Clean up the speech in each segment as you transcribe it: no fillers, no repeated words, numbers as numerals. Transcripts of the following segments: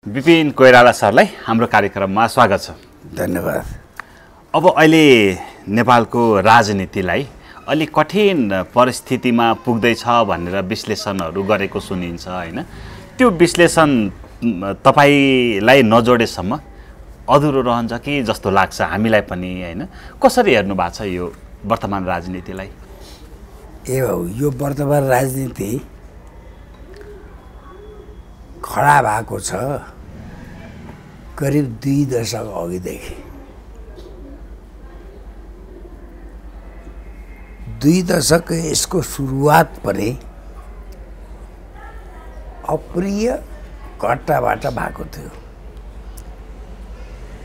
विपिन कोइराला सरलाई हाम्रो कार्यक्रममा स्वागत छ। धन्यवाद। अब अहिले नेपालको राजनीतिलाई अलि कठिन परिस्थितिमा पुग्दैछ भनेर विश्लेषणहरू गरेको सुनिन्छ हैन। त्यो विश्लेषण तपाईलाई नजोडेसम्म अधुरो रहन्छ कि जस्तो लाग्छ हामीलाई पनि हैन। कसरी हेर्नु भएको छ यो वर्तमान राजनीतिलाई? यो वर्तमान राजनीति खडा भएको छ करिब 2 दशक अघिदेखि। 2 दशक यसको सुरुवात पनि अप्रिय घटनाबाट भएको थियो।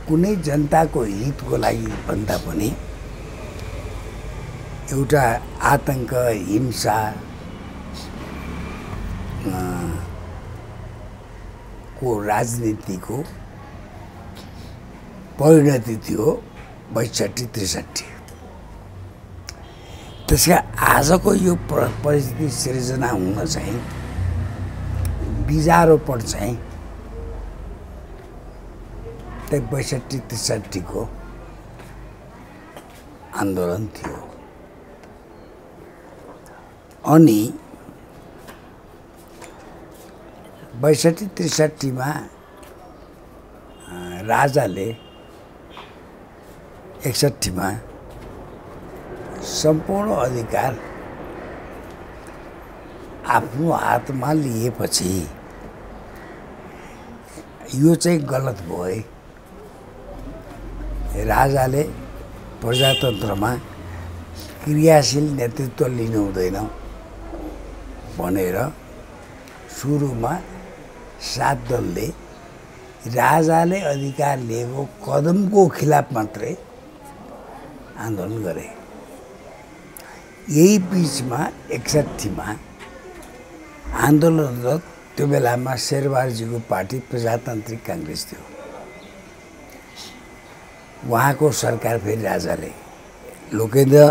कुनै जनताको हितको लागि भन्दा पनि एउटा आतंक, हिंसा को राजनीतिको परिणति थियो 62-63। त्यसका आजको यो परिस्थिति सिर्जना हुन चाहिँ बिजारोपण चाहिँ 62-63 को आन्दोलन थियो। अनि 62-63 मा राजाले 61 मा सम्पूर्ण अधिकार आफ्नो हातमा लिएपछि यो चाहिँ गलत भयो। राजाले प्रजातन्त्रमा क्रियाशील नेतृत्व लिनु हुँदैन भनेर सुरुमा 7 दलले राजाले अधिकार लिएको कदमको खिलाफ मात्रै आन्दोलन गरे। यही बीचमा 61 मा आन्दोलनरत त्यो बेलामा शेरबहादुरजीको पार्टी प्रजातान्त्रिक काङ्ग्रेस थियो। उहाँको सरकार फेरि राजाले लोकेन्द्र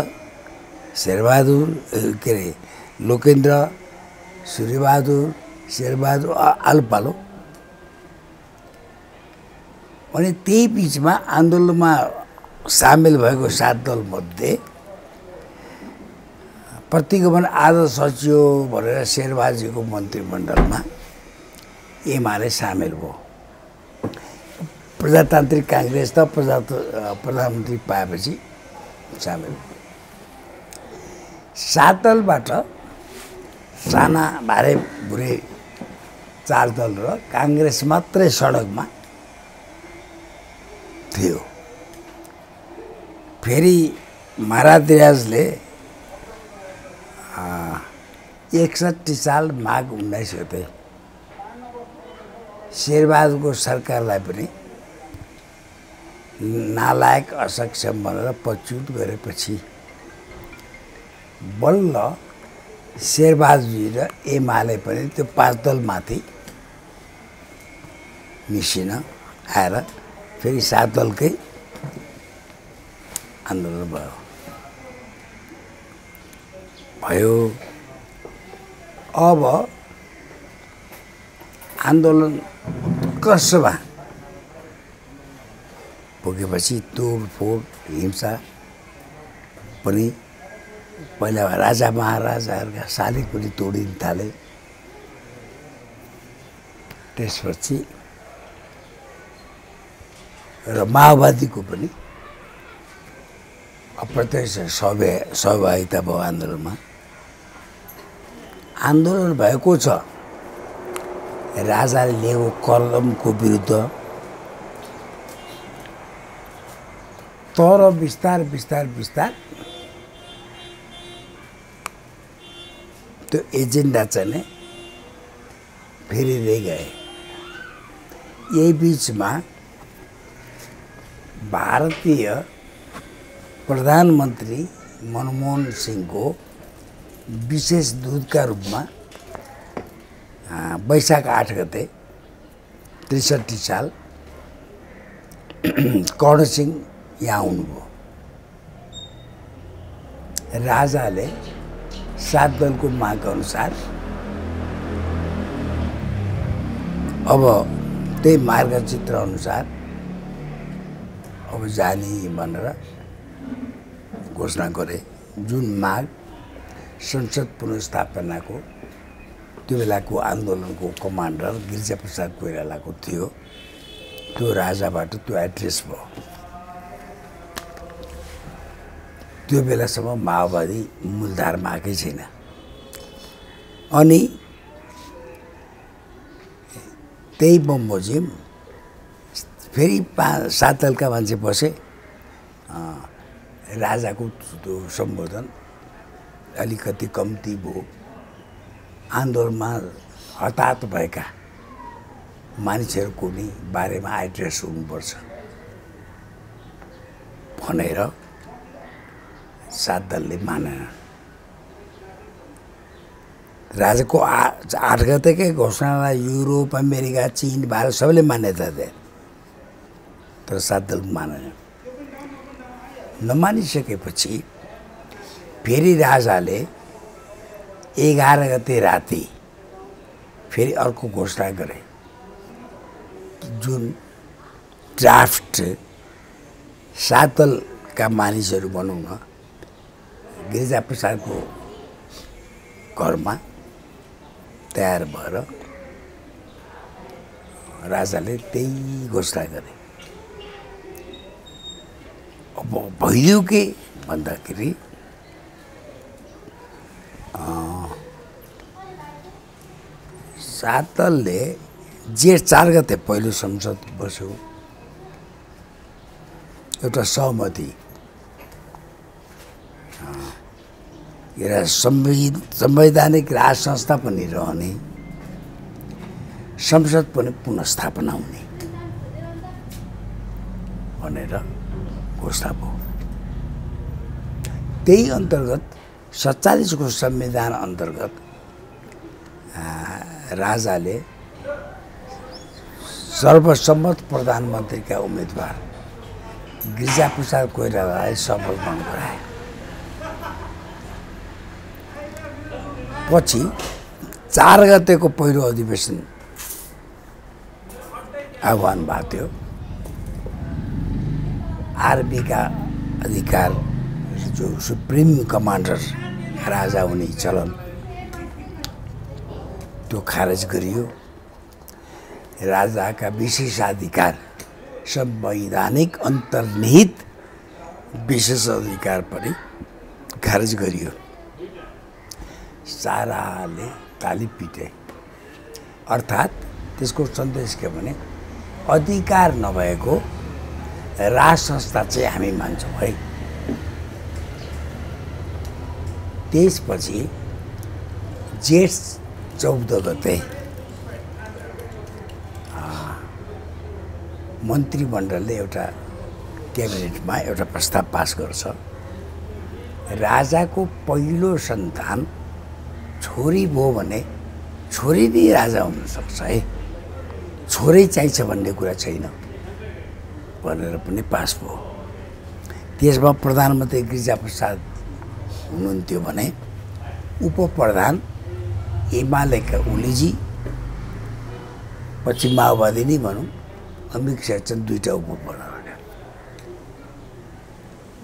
शेरबहादुर लोकेन्द्र सूर्यबहादुर शेरबहादुर आलुपालो। अनि त्यही बिचमा आन्दोलनमा सामेल भएको 7 दल मध्ये प्रतिगमन आदर्श सचिव भनेर शेरबहादुरजीको मन्त्रीमण्डलमा एमाले सामेल भयो। प्रजातान्त्रिक काङ्ग्रेस त प्रधानमन्त्री पाएपछि सामेल भयो। 7 दलबाट साना भारे भुरे 4 दल र काङ्ग्रेस मात्रै सडकमा थियो। फेरि महाराजले 61 साल माघ 19 गते शेरबहादुरको सरकारलाई पनि नालायक असक्षम भनेर पदच्युत गरेपछि बल्ल शेरबहादुरजी र एमाले पनि त्यो 5 दलमाथि मिसिन आएर फेरि 7 दलकै आन्दोलन भयो। अब आन्दोलन उत्कर्षमा पुगेपछि तोडफोड हिंसा पनि पहिला राजा महाराजाहरूका शालिग पनि तोडिन थाले। त्यसपछि र माओवादीको पनि अप्रत्यक्ष सहभागिता भयो आन्दोलनमा। आन्दोलन भएको छ राजाले लिएको कदमको विरुद्ध। तर बिस्तार त्यो एजेन्डा चाहिँ फेरिँदै गए। यही बिचमा भारतीय प्रधानमन्त्री मनमोहन सिंहको विशेष दूतका रूपमा वैशाख 8 गते 63 साल कर्ण सिंह यहाँ आउनुभयो। राजाले 7 दलको माग अनुसार अब त्यही मार्गचित्र अनुसार अब जाने भनेर घोषणा गरे। जुन माग संसद पुनर्स्थापनाको त्यो बेलाको आन्दोलनको कमान्डर गिरिजाप्रसाद कोइरालाको थियो, त्यो राजाबाट त्यो एड्रेस भयो। त्यो बेलासम्म माओवादी मूलधारमा आएकै छैन। अनि त्यही बमोजिम फेरि 5-7 दलका मान्छे बसे। राजाको त्यो सम्बोधन अलिकति कम्ती भयो। आन्दोलनमा हताहत भएका मानिसहरूको नि बारेमा एड्रेस हुनुपर्छ भनेर 7 दलले मानेन। राजाको 8 गतेकै घोषणालाई युरोप, अमेरिका, चीन, भारत सबैले मान्यता दिए, तर 7 दल मानेन। नमानिसकेपछि फेरि राजाले 11 गते राति फेरि अर्को घोषणा गरे, जुन ड्राफ्ट 7 दलका मानिसहरू भनौँ न गिरिजाप्रसादको घरमा तयार भएर राजाले त्यही घोषणा गरे। अब भइदियो के भन्दाखेरि 7 दलले जेठ 4 गते पहिलो संसद बस्यो। एउटा सहमति संवैधानिक राज संस्था पनि रहने, संसद पनि पुनर्स्थापना हुने भनेर घोषणा भयो। त्यही अन्तर्गत 47 को संविधान अन्तर्गत राजाले सर्वसम्मत प्रधानमन्त्रीका उम्मेदवार गिरिजाप्रसाद कोइरालालाई शपथ ग्रहण गराए। पछि 4 गतेको पहिलो अधिवेशन आह्वान भएको थियो। आर्मीका अधिकार जो सुप्रिम कमान्डर राजा हुने चलन त्यो खारेज गरियो। राजाका विशेषाधिकार संवैधानिक अन्तर्निहित विशेष अधिकार पनि खारेज गरियो। साराले ताली पिटे। अर्थात् त्यसको सन्देश के भने अधिकार नभएको राज संस्था चाहिँ हामी मान्छौँ है। त्यसपछि जेठ 14 गते मन्त्रीमण्डलले एउटा क्याबिनेटमा एउटा प्रस्ताव पास गर्छ। राजाको पहिलो सन्तान छोरी भयो भने छोरी नै राजा हुनसक्छ है, छोरै चाहिन्छ भन्ने कुरा छैन भनेर पनि पास भयो। त्यसमा प्रधानमन्त्री गिरिजाप्रसाद हुनुहुन्थ्यो भने उप प्रधान एमालेका ओलीजी, पछि माओवादी नै भनौँ अमिक शेरचन 2टा उप प्रधान,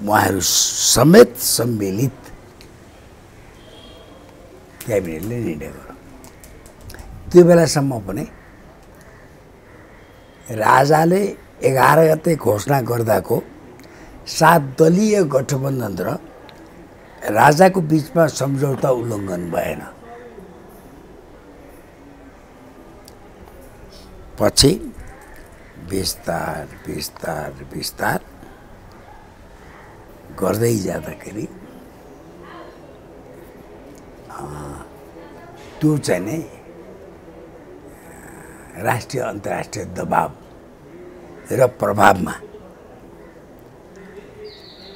उहाँहरू समेत सम्मिलित क्याबिनेटले निर्णय गर्यो। त्यो बेलासम्म पनि राजाले 11 गते घोषणा गर्दाको 7 दलीय गठबन्धन र राजाको बीचमा सम्झौता उल्लङ्घन भएन। पछि विस्तार गर्दै जाँदाखेरि त्यो चाहिँ नै राष्ट्रिय अन्तर्राष्ट्रिय दबाव र प्रभावमा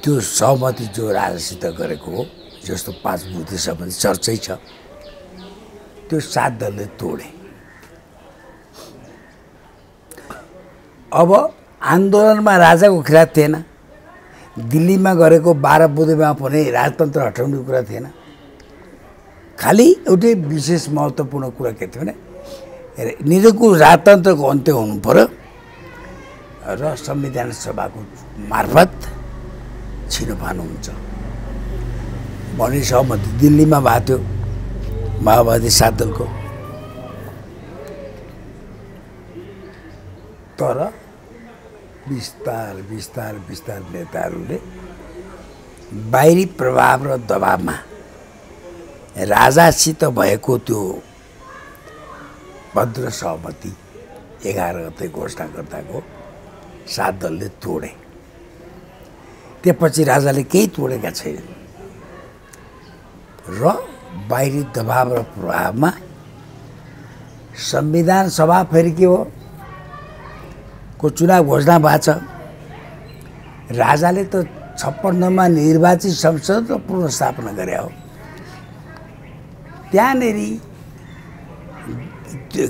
त्यो सहमति जो राजासित गरेको हो, जस्तो 5 बुद्धि सम्बन्धी चर्चै छ, त्यो 7 दलले तोडे। अब आन्दोलनमा राजाको खिलाफ थिएन। दिल्लीमा गरेको 12 बुधेमा पनि राजतन्त्र हटाउने कुरा थिएन। खालि एउटै विशेष महत्त्वपूर्ण कुरा के थियो भने निरङ्कुश राजतन्त्रको अन्त्य हुनु पर्यो र संविधान सभाको मार्फत छिनोफानो हुन्छ भन्ने सहमति दिल्लीमा भएको थियो माओवादी 7 दलको। तर बिस्तार नेताहरूले बाहिरी प्रभाव र दबावमा राजासित भएको त्यो भद्र सहमति 11 गते घोषणा गर्दाको 7 दलले तोडे। त्यसपछि राजाले केही तोडेका छैनन् र बाहिरी दबाव र प्रभावमा संविधान सभा फेरि के हो को चुनाव घोषणा भएको छ। राजाले त 56 मा निर्वाचित संसद र पुनर्स्थापना गरे हो। त्यहाँनेरि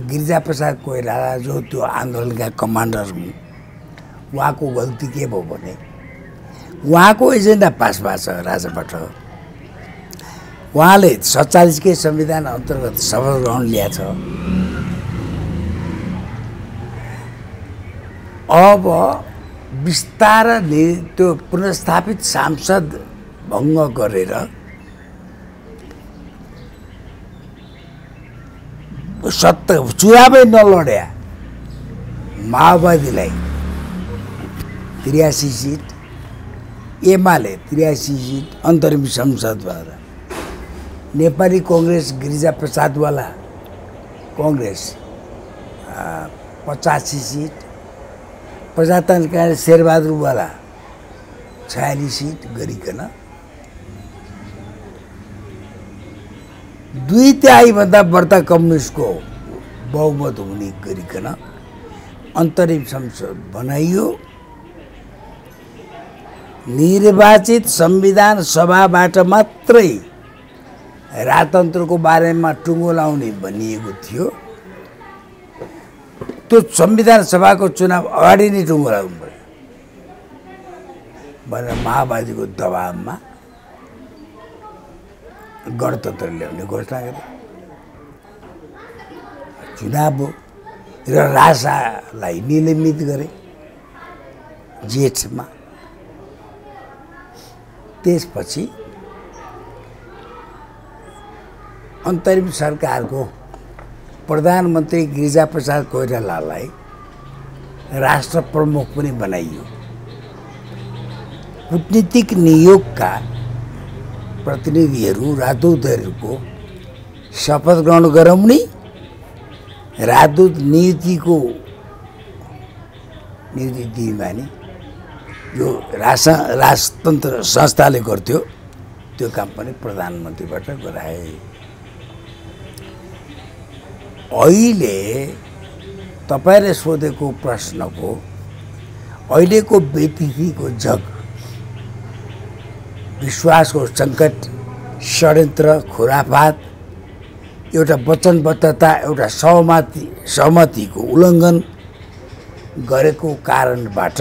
गिरिजाप्रसाद कोइराला जो त्यो आन्दोलनका कमान्डर हुन् उहाँको गल्ती के भयो भने उहाँको एजेन्डा पास भएको छ राजाबाट। उहाँले 47 कै संविधान अन्तर्गत शपथ ग्रहण लिएको छ। अब बिस्तारै त्यो पुनर्स्थापित सांसद भङ्ग गरेर चुनावै नलड्या माओवादीलाई 83 सिट, एमाले 83 सिट अन्तरिम संसदबाट, नेपाली कांग्रेस गिरिजाप्रसादवाला कांग्रेस 85 सिट, प्रजातन्त्रकारी शेरबहादुरवाला 46 सिट गरिकन 2/3 भन्दा बढ्ता कम्युनिस्टको बहुमत हुने गरिकन अन्तरिम संसद बनाइयो। निर्वाचित संविधान सभाबाट मात्रै राजतन्त्रको बारेमा टुङ्गो लाउने भनिएको थियो। त्यो संविधान सभाको चुनाव अगाडि नै टुङ्गो लाग्नु पर्यो भनेर माओवादीको दबावमा गणतन्त्र ल्याउने घोषणा गरे। चुनाव हो र राजालाई निलम्बित गरे जेठमा। त्यसपछि अन्तरिम सरकारको प्रधानमन्त्री गिरिजाप्रसाद कोइरालालाई राष्ट्र प्रमुख पनि बनाइयो। कूटनीतिक नियोगका प्रतिनिधिहरू राजदूतहरूको शपथ ग्रहण गराउने, राजदूत नियुक्तिको नियुक्ति दिइमानी जो राजतन्त्र संस्थाले गर्थ्यो त्यो काम पनि प्रधानमन्त्रीबाट गराए। अहिले तपाईले सोधेको प्रश्नको अहिलेको व्यतिथिको जग विश्वासको सङ्कट, षड्यन्त्र, खुराफात, एउटा वचनबद्धता, एउटा सहमतिको उल्लङ्घन गरेको कारणबाट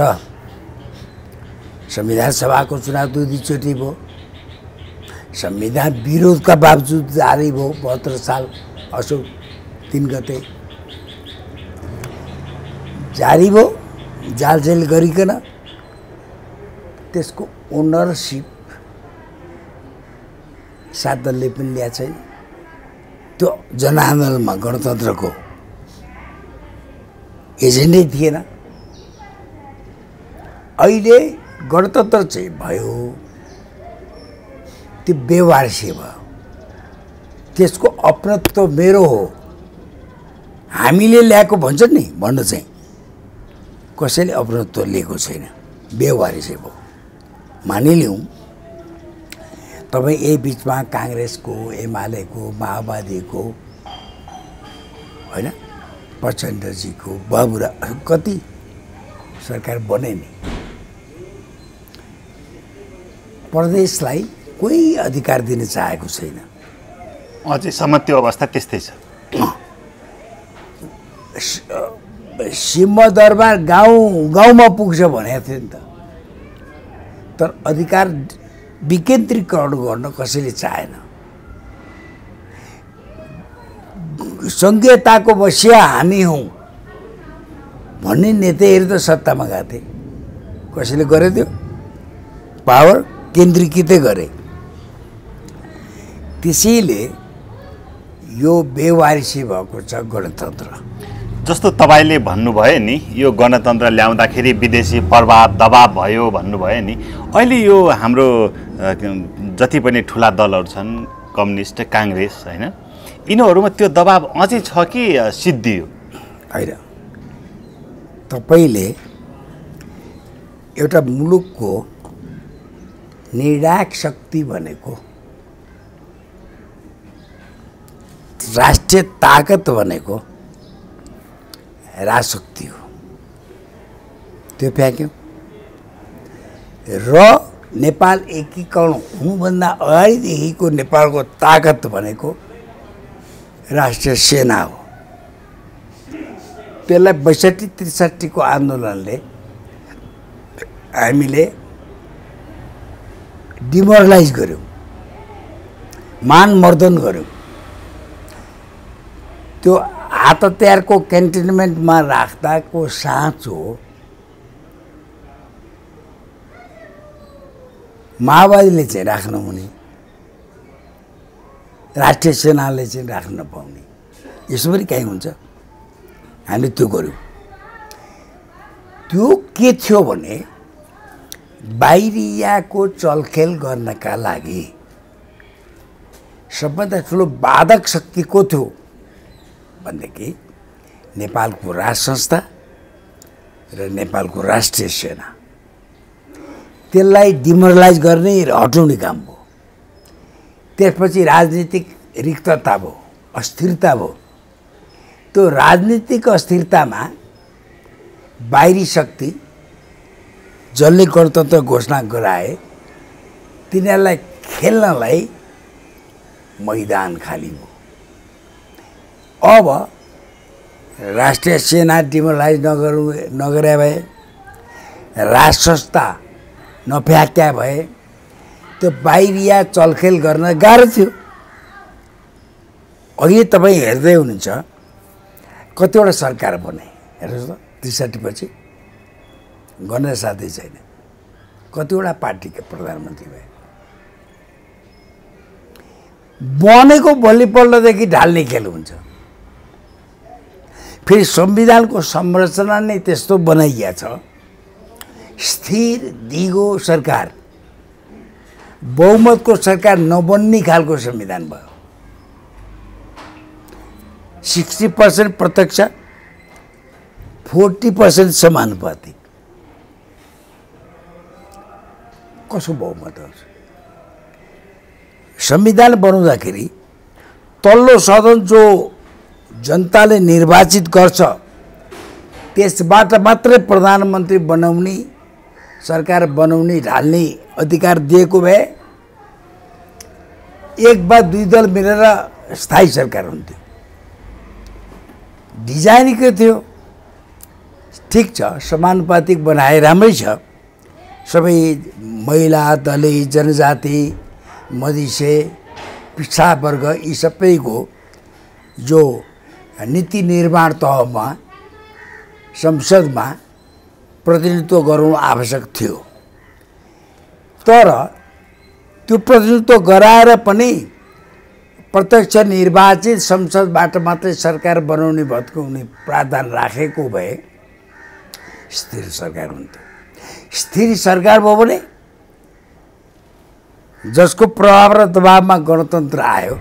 संविधान सभाको चुनाव 2 चोटि भयो। संविधान विरोधका बावजुद जारी भयो। 72 साल असोज 3 गते जारी भयो जालजेल गरिकन। त्यसको ओनरसिप 7 दलले पनि ल्याएको छैन। त्यो जनआन्दोलनमा गणतन्त्रको एजेन्डै थिएन। अहिले गणतन्त्र चाहिँ भयो, त्यो बेवारसी भयो। त्यसको अपनत्व मेरो हो, हामीले ल्याएको भन्छ नि भन्नु चाहिँ कसैले अपनत्व लिएको छैन, बेवारसी भयो। मानिलिउँ तपाईँ यही बिचमा काङ्ग्रेसको, एमालेको, माओवादीको होइन प्रचण्डजीको बाबुरा कति सरकार बने नि, प्रदेशलाई कोही अधिकार दिन चाहेको छैन। अझैसम्म त्यो अवस्था त्यस्तै छ। सिंहदरबार गाउँमा पुग्छ भनेको थियो नि त। तर अधिकार विकेन्द्रीकरण गर्न कसैले चाहेन। सङ्घीयताको बसिया हामी हौँ भन्ने नेताहरू त सत्तामा गएको थिए। कसैले गरे त्यो पावर केन्द्रीकृतै गरे। त्यसैले यो बेवारिसी भएको छ गणतन्त्र। जस्तो तपाईँले भन्नुभयो नि यो गणतन्त्र ल्याउँदाखेरि विदेशी प्रभाव दबाव भयो भन्नुभयो नि, अहिले यो हाम्रो जति पनि ठुला दलहरू छन् कम्युनिस्ट काङ्ग्रेस होइन, यिनीहरूमा त्यो दबाव अझै छ कि सिद्धियो? होइन, तपाईँले एउटा मुलुकको निर्णायक शक्ति भनेको, राष्ट्रिय ताकत भनेको राजशक्ति हो। त्यो फ्याँक्यो र नेपाल एकीकरण हुनुभन्दा अगाडिदेखिको नेपालको ताकत भनेको राष्ट्रिय सेना हो। त्यसलाई 62-63 को आन्दोलनले हामीले डिमोरलाइज गर्यौँ, मानमर्दन गर्यौँ। त्यो हात हतियारको क्यान्टनमेन्टमा राख्दाको साँचो माओवादीले चाहिँ राख्न हुने, राष्ट्रिय सेनाले चाहिँ राख्न नपाउने, यसो पनि कहीँ हुन्छ। हामीले त्यो गऱ्यौँ। त्यो के थियो भने बाहिरियाको चलखेल गर्नका लागि सबभन्दा ठुलो बाधक शक्ति को थियो भनेदेखि नेपालको राज संस्था र नेपालको राष्ट्रिय सेना। त्यसलाई डिमोरलाइज गर्ने र हटाउने काम भयो। त्यसपछि राजनीतिक रिक्तता भयो, अस्थिरता भयो। त्यो राजनीतिक अस्थिरतामा बाहिरी शक्ति जसले गणतन्त्र घोषणा गराए तिनीहरूलाई खेल्नलाई मैदान खाली भयो। अब राष्ट्रिय सेना डिमोरलाइज नगरे भए, राज संस्था नफ्याँक्या भए त्यो बाहिरिया चलखेल गर्न गाह्रो थियो। अहिले तपाईँ हेर्दै हुनुहुन्छ कतिवटा सरकार बने, हेर्नुहोस् त 63 पछि गर्न साध्य छैन। कतिवटा पार्टीका प्रधानमन्त्री भए। बनेको भोलिपल्टदेखि ढाल्ने खेल हुन्छ। फेरि संविधानको संरचना नै त्यस्तो बनाइएको छ, स्थिर दिगो सरकार, बहुमतको सरकार नबन्ने खालको संविधान भयो। 60% प्रत्यक्ष, 40% समानुपातिक। कसो बहुमत हो? संविधान बनाउँदाखेरि तल्लो सदन जो जनताले निर्वाचित गर्छ त्यसबाट मात्रै प्रधानमन्त्री बनाउने, सरकार बनाउने, ढाल्ने अधिकार दिएको भए 1 वा 2 दल मिलेर स्थायी सरकार हुन्थ्यो। डिजाइन के थियो? ठिक छ, समानुपातिक बनाए राम्रै छ। सबै महिला, दलित, जनजाति, मधेसी, पिछडा वर्ग यी सबैको जो नीति निर्माण तहमा संसदमा प्रतिनिधित्व गराउनु आवश्यक थियो। तर त्यो प्रतिनिधित्व गराएर पनि प्रत्यक्ष निर्वाचित संसदबाट मात्रै सरकार बनाउने भत्काउने प्रावधान राखेको भए स्थिर सरकार हुन्थ्यो। स्थिर सरकार भयो भने जसको प्रभाव र दबावमा गणतन्त्र आयो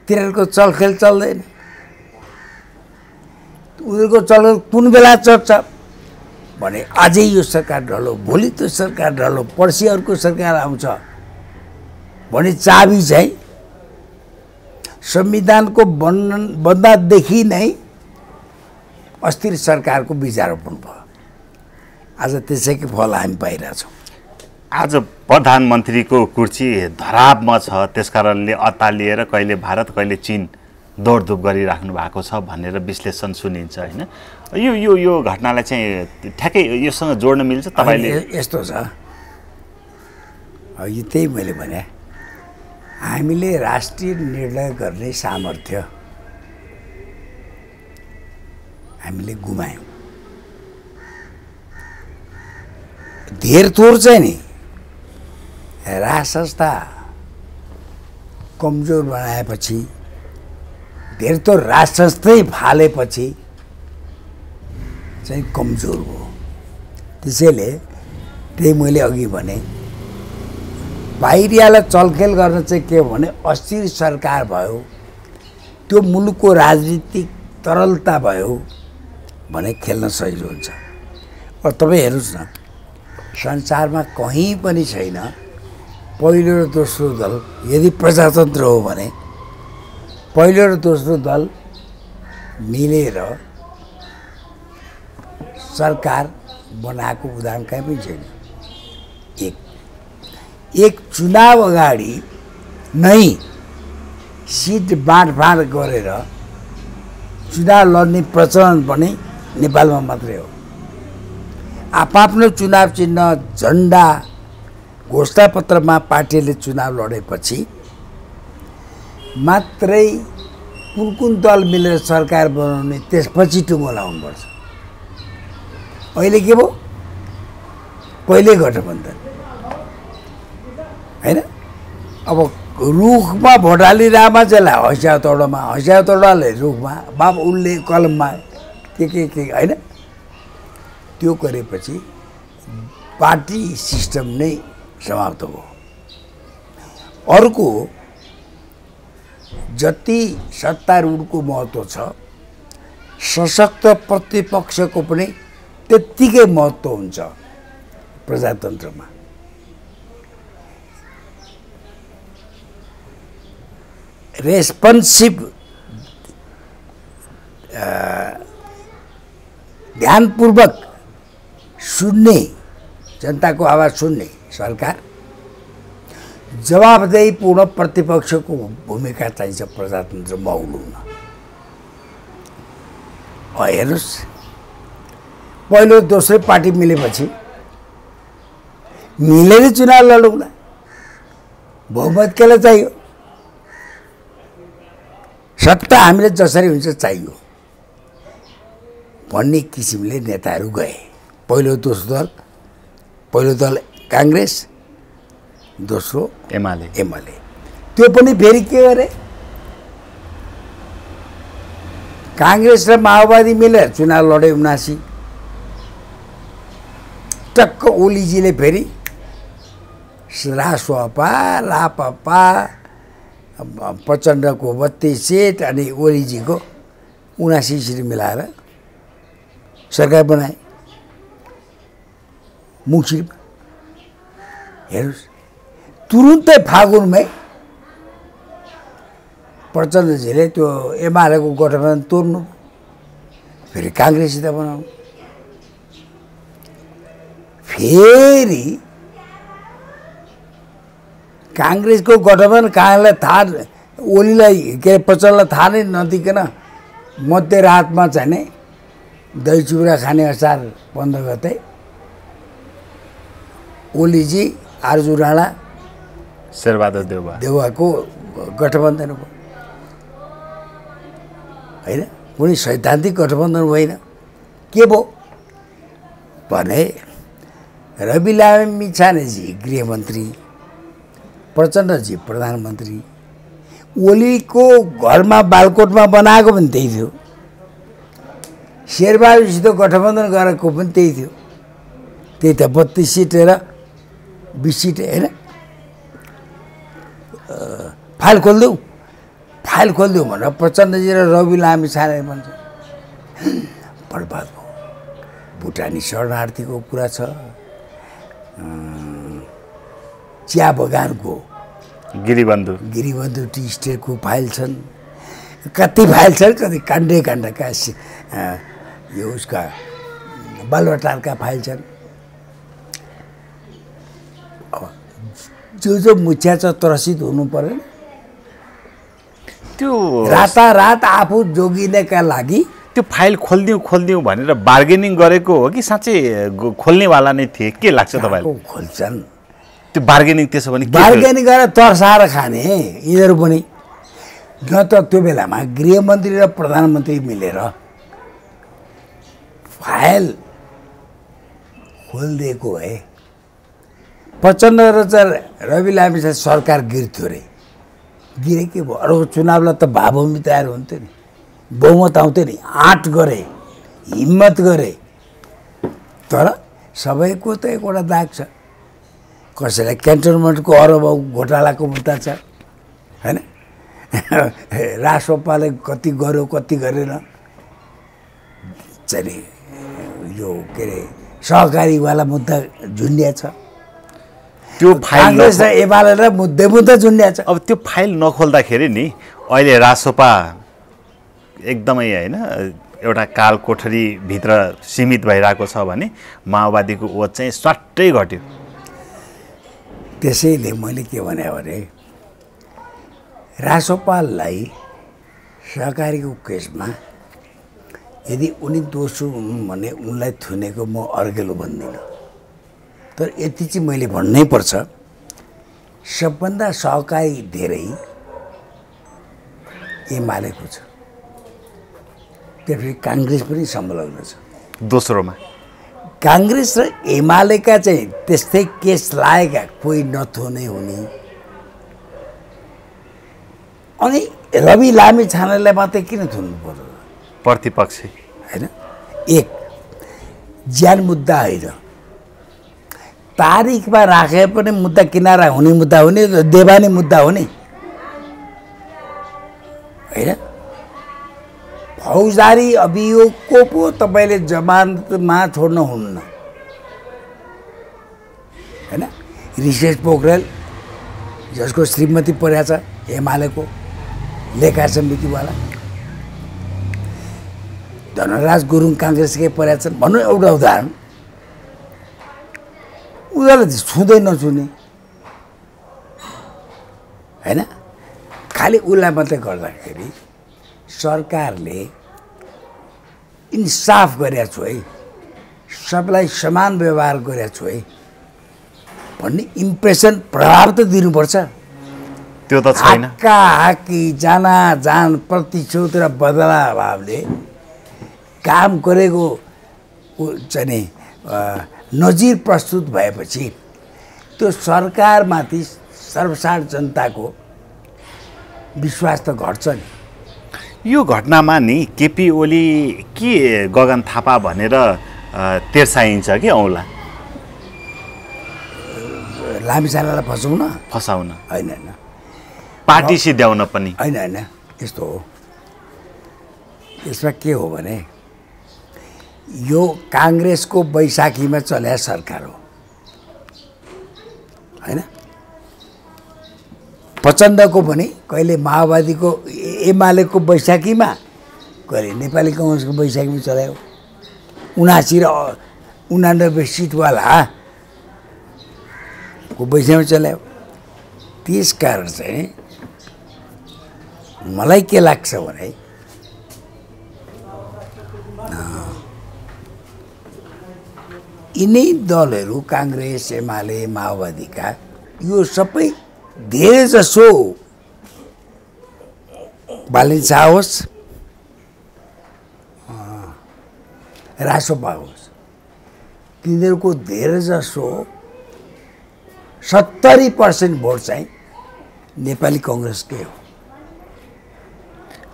तिनीहरूको चलखेल चल्दैन। उनीहरूको चलखेल कुन बेला चल्छ भने अझै यो सरकार ढलो, भोलि त्यो सरकार ढलो, पर्सि अर्को सरकार आउँछ भने चाबी चाहिँ संविधानको बन्दादेखि नै अस्थिर सरकारको बीजारोपण भयो। आज त्यसैको फल हामी पाइरहेछौँ। आज प्रधानमन्त्रीको कुर्सी धरापमा छ, त्यसकारणले अत्तालिएर कहिले भारत कहिले चीन दौडधुप गरिराख्नु भएको छ भनेर विश्लेषण सुनिन्छ होइन। यो यो यो घटनालाई चाहिँ ठ्याक्कै योसँग जोड्न मिल्छ तपाईँले? यस्तो छ, यो त्यही मैले भने हामीले राष्ट्रिय निर्णय गर्ने सामर्थ्य हामीले गुमायौँ। धेर थोर चाहिँ नि राज संस्था कमजोर बनाएपछि, धेर थोर राज संस्थै फालेपछि चाहिँ कमजोर भयो। त्यसैले त्यही मैले अघि भने बाहिरियालाई चलखेल गर्न चाहिँ के हो भने अस्थिर सरकार भयो, त्यो मुलुकको राजनीतिक तरलता भयो भने खेल्न सजिलो हुन्छ। र तपाईँ हेर्नुहोस् न, संसारमा कहीँ पनि छैन पहिलो र दोस्रो दल यदि प्रजातन्त्र हो भने पहिलो र दोस्रो दल मिलेर सरकार बनाएको उदाहरण कहीँ पनि छैन। एक चुनाव अगाडि नै सिट बाँडफाँड गरेर चुनाव लड्ने प्रचलन पनि नेपालमा मात्रै हो। आफ्नो चुनाव चिन्ह, झन्डा, घोषणापत्रमा पार्टीले चुनाव लडेपछि मात्रै कुन दल मिलेर सरकार बनाउने, त्यसपछि टुङ्गो लाउनुपर्छ। अहिले के भयो? पहिले गठबन्धन होइन। अब रुखमा भोटाली रामा चाहिँ हँस्या तोडाले रुखमा, बाब उसले कलममा के होइन। त्यो गरेपछि पार्टी सिस्टम नै समाप्त भयो। अर्को, जति सत्तारूढको महत्त्व छ, सशक्त प्रतिपक्षको पनि त्यत्तिकै महत्त्व हुन्छ प्रजातन्त्रमा। रेस्पोन्सिभ ध्यानपूर्वक सुन्ने, जनताको आवाज सुन्ने सरकार, जवाबदेहीपूर्ण प्रतिपक्षको भूमिका चाहिन्छ प्रजातन्त्र माहौल हुन। हेर्नुहोस्, पहिलो दोस्रो पार्टी मिलेपछि मिलेर चुनाव लडौँला, बहुमत केलाई चाहियो, सत्ता हामीले जसरी हुन्छ चाहियो भन्ने किसिमले नेताहरू गए। पहिलो दल काङ्ग्रेस, दोस्रो एमाले। त्यो पनि फेरि के गरे? काङ्ग्रेस र माओवादी मिलेर चुनाव लडे 79। टक्क ओलीजीले फेरि रासपा, रापपा, प्रचण्डको 32 सिट अनि ओलीजीको 79 सिट मिलाएर सरकार बनाए मुक्सिरमा। हेर्नुहोस्, तुरुन्तै फागुनमै प्रचण्डजीले त्यो एमालेको गठबन्धन तोड्नु, फेरि काङ्ग्रेससित बनाउनु, फेरि काङ्ग्रेसको गठबन्धन कहाँलाई थाहा, ओलीलाई के प्रचण्डलाई थाहा नै नदिकन मध्यरातमा चाहिँ नै दही चिउरा खाने असार 15 गते ओलीजी, आरजु राणा, शेरबहादुर देउवाको गठबन्धन भयो होइन। कुनै सैद्धान्तिक गठबन्धन होइन। के भयो भने रवि लामिछानेजी गृहमन्त्री, प्रचण्डजी प्रधानमन्त्री, ओलीको घरमा बालकोटमा बनाएको पनि त्यही थियो, शेरबहादुरसित गठबन्धन गरेको पनि त्यही थियो। त्यही त 32 सिट र 20 सिट होइन। फाइल खोलिदेऊ भनेर प्रचण्डजी र रवि लामिछाने भन्छ, बर्बाद भयो। भुटानी शरणार्थीको कुरा छ, चिया बगानको गिरिबन्धु टी स्टेटको फाइल छन्, कति फाइल छन्, कति काण्डका यो उसका बालुवाटारका फाइल छन्। जो मुखिया छ त्रसित हुनु पर्यो। त्यो रातारात आफू जोगिनका लागि त्यो फाइल खोलिदिउँ भनेर बार्गेनिङ गरेको हो कि साँच्चै खोल्नेवाला नै थिए? के लाग्छ तपाईँलाई? खोल्छन् त्यो बार्गेनिङ। त्यसो भने बार्गेनिङ गरेर तर्साएर खाने यिनीहरू पनि। न त त्यो बेलामा गृहमन्त्री र प्रधानमन्त्री मिलेर फाइल खोलिदिएको भए प्रचण्ड र रवि लामिछाने सरकार गिर्थ्यो रे। गिरे के भयो? अरूको चुनावलाई त भावभूमि तयार हुन्थ्यो नि, बहुमत आउँथ्यो नि, आँट गरे, हिम्मत गरे। तर सबैको त एकवटा दाग छ। कसैलाई क्यान्टोनमेन्टको अरबौँ घोटालाको मुद्दा छ हैन, राष्ट्रपाले कति गर्यो कति गरेन, चाहिँ यो के अरे सहकारीवाला मुद्दा झुन्डिया छ। त्यो फाइल काङ्ग्रेस र एमाले मुद्दा झुन्डिया छ। अब त्यो फाइल नखोल्दाखेरि नि अहिले रासोपा एकदमै होइन एउटा काल कोठरीभित्र सीमित भइरहेको छ भने माओवादीको ओत चाहिँ स्वाट्टै घट्यो। त्यसैले मैले के भने रासोपालाई सहकारीको केसमा यदि उनी दोषी हुन् भने उनलाई थुनेको म अर्गेलो भन्दिनँ। तर यति चाहिँ मैले भन्नै पर्छ, सबभन्दा सहकारी धेरै एमालेको छ, त्यसपछि काङ्ग्रेस पनि संलग्न छ। दोस्रोमा काङ्ग्रेस र एमालेका चाहिँ त्यस्तै केस लागेका कोही नथुने हुने, अनि रवि लामिछानेलाई मात्रै किन थुन्नु पर्यो? प्रतिपक्षी होइन, एक ज्यान मुद्दा होइन, तारिखमा राखे पनि मुद्दा किनारा हुने मुद्दा हुने, देवानी मुद्दा हुने होइन। फौजदारी अभियोगको पो तपाईँले जमानतमा छोड्नुहुन्न होइन। ऋषेश पोखरेल जसको श्रीमती परेको छ एमालेको लेखा समितिवाला, धनराज गुरुङ काङ्ग्रेसकै परेका छन् भनौँ एउटा उदाहरण। उनीहरूलाई छुँदै नछुने होइन, खालि उसलाई मात्रै गर्दाखेरि सरकारले इन्साफ गरेको छु है, सबलाई समान व्यवहार गरेको छु है भन्ने इम्प्रेसन प्रभाव त दिनुपर्छ। त्यो त छैन। हाकी जाना जान प्रतिशोध र बदला भावले काम गरेको चाहिँ नजिर प्रस्तुत भएपछि त्यो सरकारमाथि सर्वसाधारण जनताको विश्वास त घट्छ नि। यो घटनामा नि केपी ओली के गगन थापा भनेर तेर्साइन्छ कि औँला? लामिछानेलाई फसाउन फसाउन होइन, पार्टी सिध्याउन पनि होइन, यस्तो हो। यसमा के हो भने यो काङ्ग्रेसको बैशाखीमा चल्या सरकार हो होइन। प्रचण्डको पनि कहिले माओवादीको एमालेको बैशाखीमा, कहिले नेपाली कङ्ग्रेसको बैशाखीमा चलायो। 79 र 89 सिटवाला को बैशाखीमा चलायो। त्यस कारण चाहिँ मलाई के लाग्छ भने यिनै दलहरू काङ्ग्रेस एमाले माओवादीका यो सबै धेरै जसो बालिन शाह होस् रासोपा होस्, तिनीहरूको धेरै जसो 70% भोट चाहिँ नेपाली कङ्ग्रेसकै हो।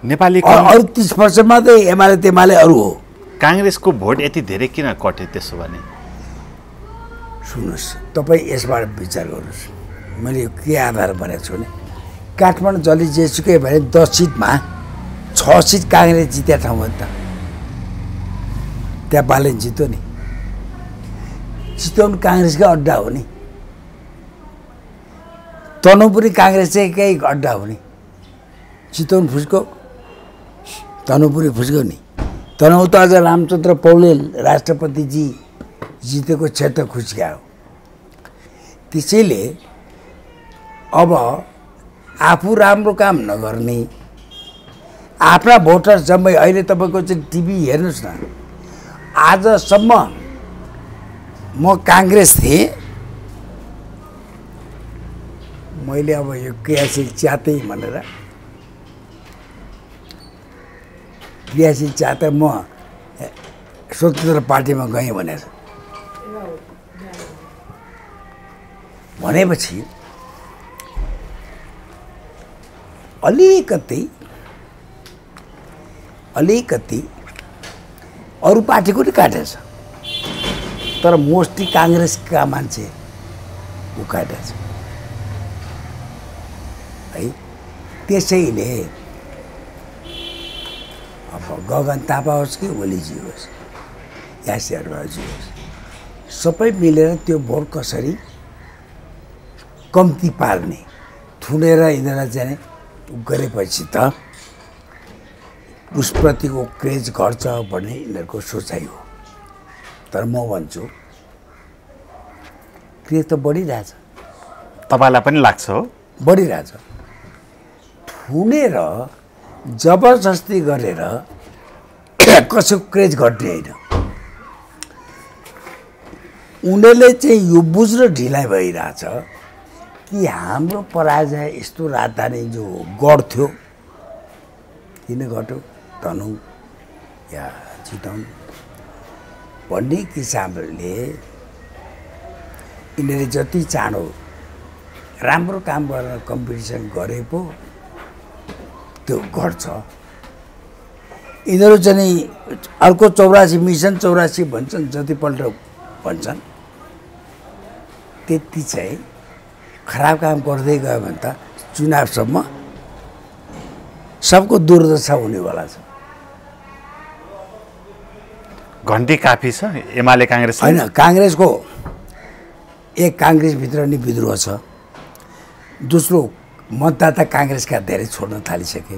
नेपाली अरू 30% मात्रै एमाले तेमाले अरू हो। काङ्ग्रेसको भोट यति धेरै किन कट्यो त्यसो भने? सुन्नुहोस्, तपाईँ यसबाट विचार गर्नुहोस्। मैले के आधार भनेको छु भने काठमाडौँ जसले जेसुकै भने 10 सिटमा 6 सिट काङ्ग्रेस जित्या ठाउँ हो नि त। त्यहाँ बालेन जित्यो नि, चितवन काङ्ग्रेसकै अड्डा हो नि, तनहुँ पनि काङ्ग्रेसकै अड्डा हो नि। चितवन फुस्को, तनहुँ पनि फुस्को नि। तनहुँ त अझ रामचन्द्र पौडेल राष्ट्रपतिजी जितेको क्षेत्र खुस्किया हो। त्यसैले अब आफू राम्रो काम नगर्ने आफ्ना भोटर जम्मै, अहिले तपाईँको चाहिँ टिभी हेर्नुहोस् न, आजसम्म म काङ्ग्रेस थिएँ, मैले अब यो क्रियाशील च्याते भनेर क्रियाशील च्याते म स्वतन्त्र पार्टीमा गएँ भनेर भनेपछि अलिकति अरू पार्टीको नि काटेछ, तर मोस्टली काङ्ग्रेसका मान्छे ऊ काटेछ है। त्यसैले अब गगन थापा होस् कि ओलीजी होस् या शेरबहादुरजी होस्, सबै मिलेर त्यो भोट कसरी कम्ती पार्ने थुनेर यिनीहरूलाई चाहिँ गरेपछि त उसप्रतिको क्रेज घट्छ भन्ने यिनीहरूको सोचाइ हो। तर म भन्छु क्रेज त बढिरहेछ। तपाईँलाई पनि लाग्छ हो? बढिरहेछ। थुनेर जबरजस्ती गरेर कसैको क्रेज घट्ने होइन। उनीहरूले चाहिँ यो बुझ्न ढिलाइ भइरहेछ कि हाम्रो पराजय यस्तो राजधानी जो गढ्थ्यो किन घट्यो, तनहुँ या चितवन भन्ने किसिमले यिनीहरूले जति चाँडो राम्रो काम गरेर कम्पिटिसन गरे पो त्यो घट्छ। यिनीहरू चाहिँ अर्को 84 मिसन 84 भन्छन्, जतिपल्ट भन्छन् त्यति चाहिँ खराब काम गर्दै गयो भने त चुनावसम्म सबको दुर्दशा हुनेवाला छ। घन्टी काफी छ एमाले काङ्ग्रेस होइन, काङ्ग्रेसको एक काङ्ग्रेसभित्र नि विद्रोह छ, दोस्रो मतदाता काङ्ग्रेसका धेरै छोड्न थालिसके।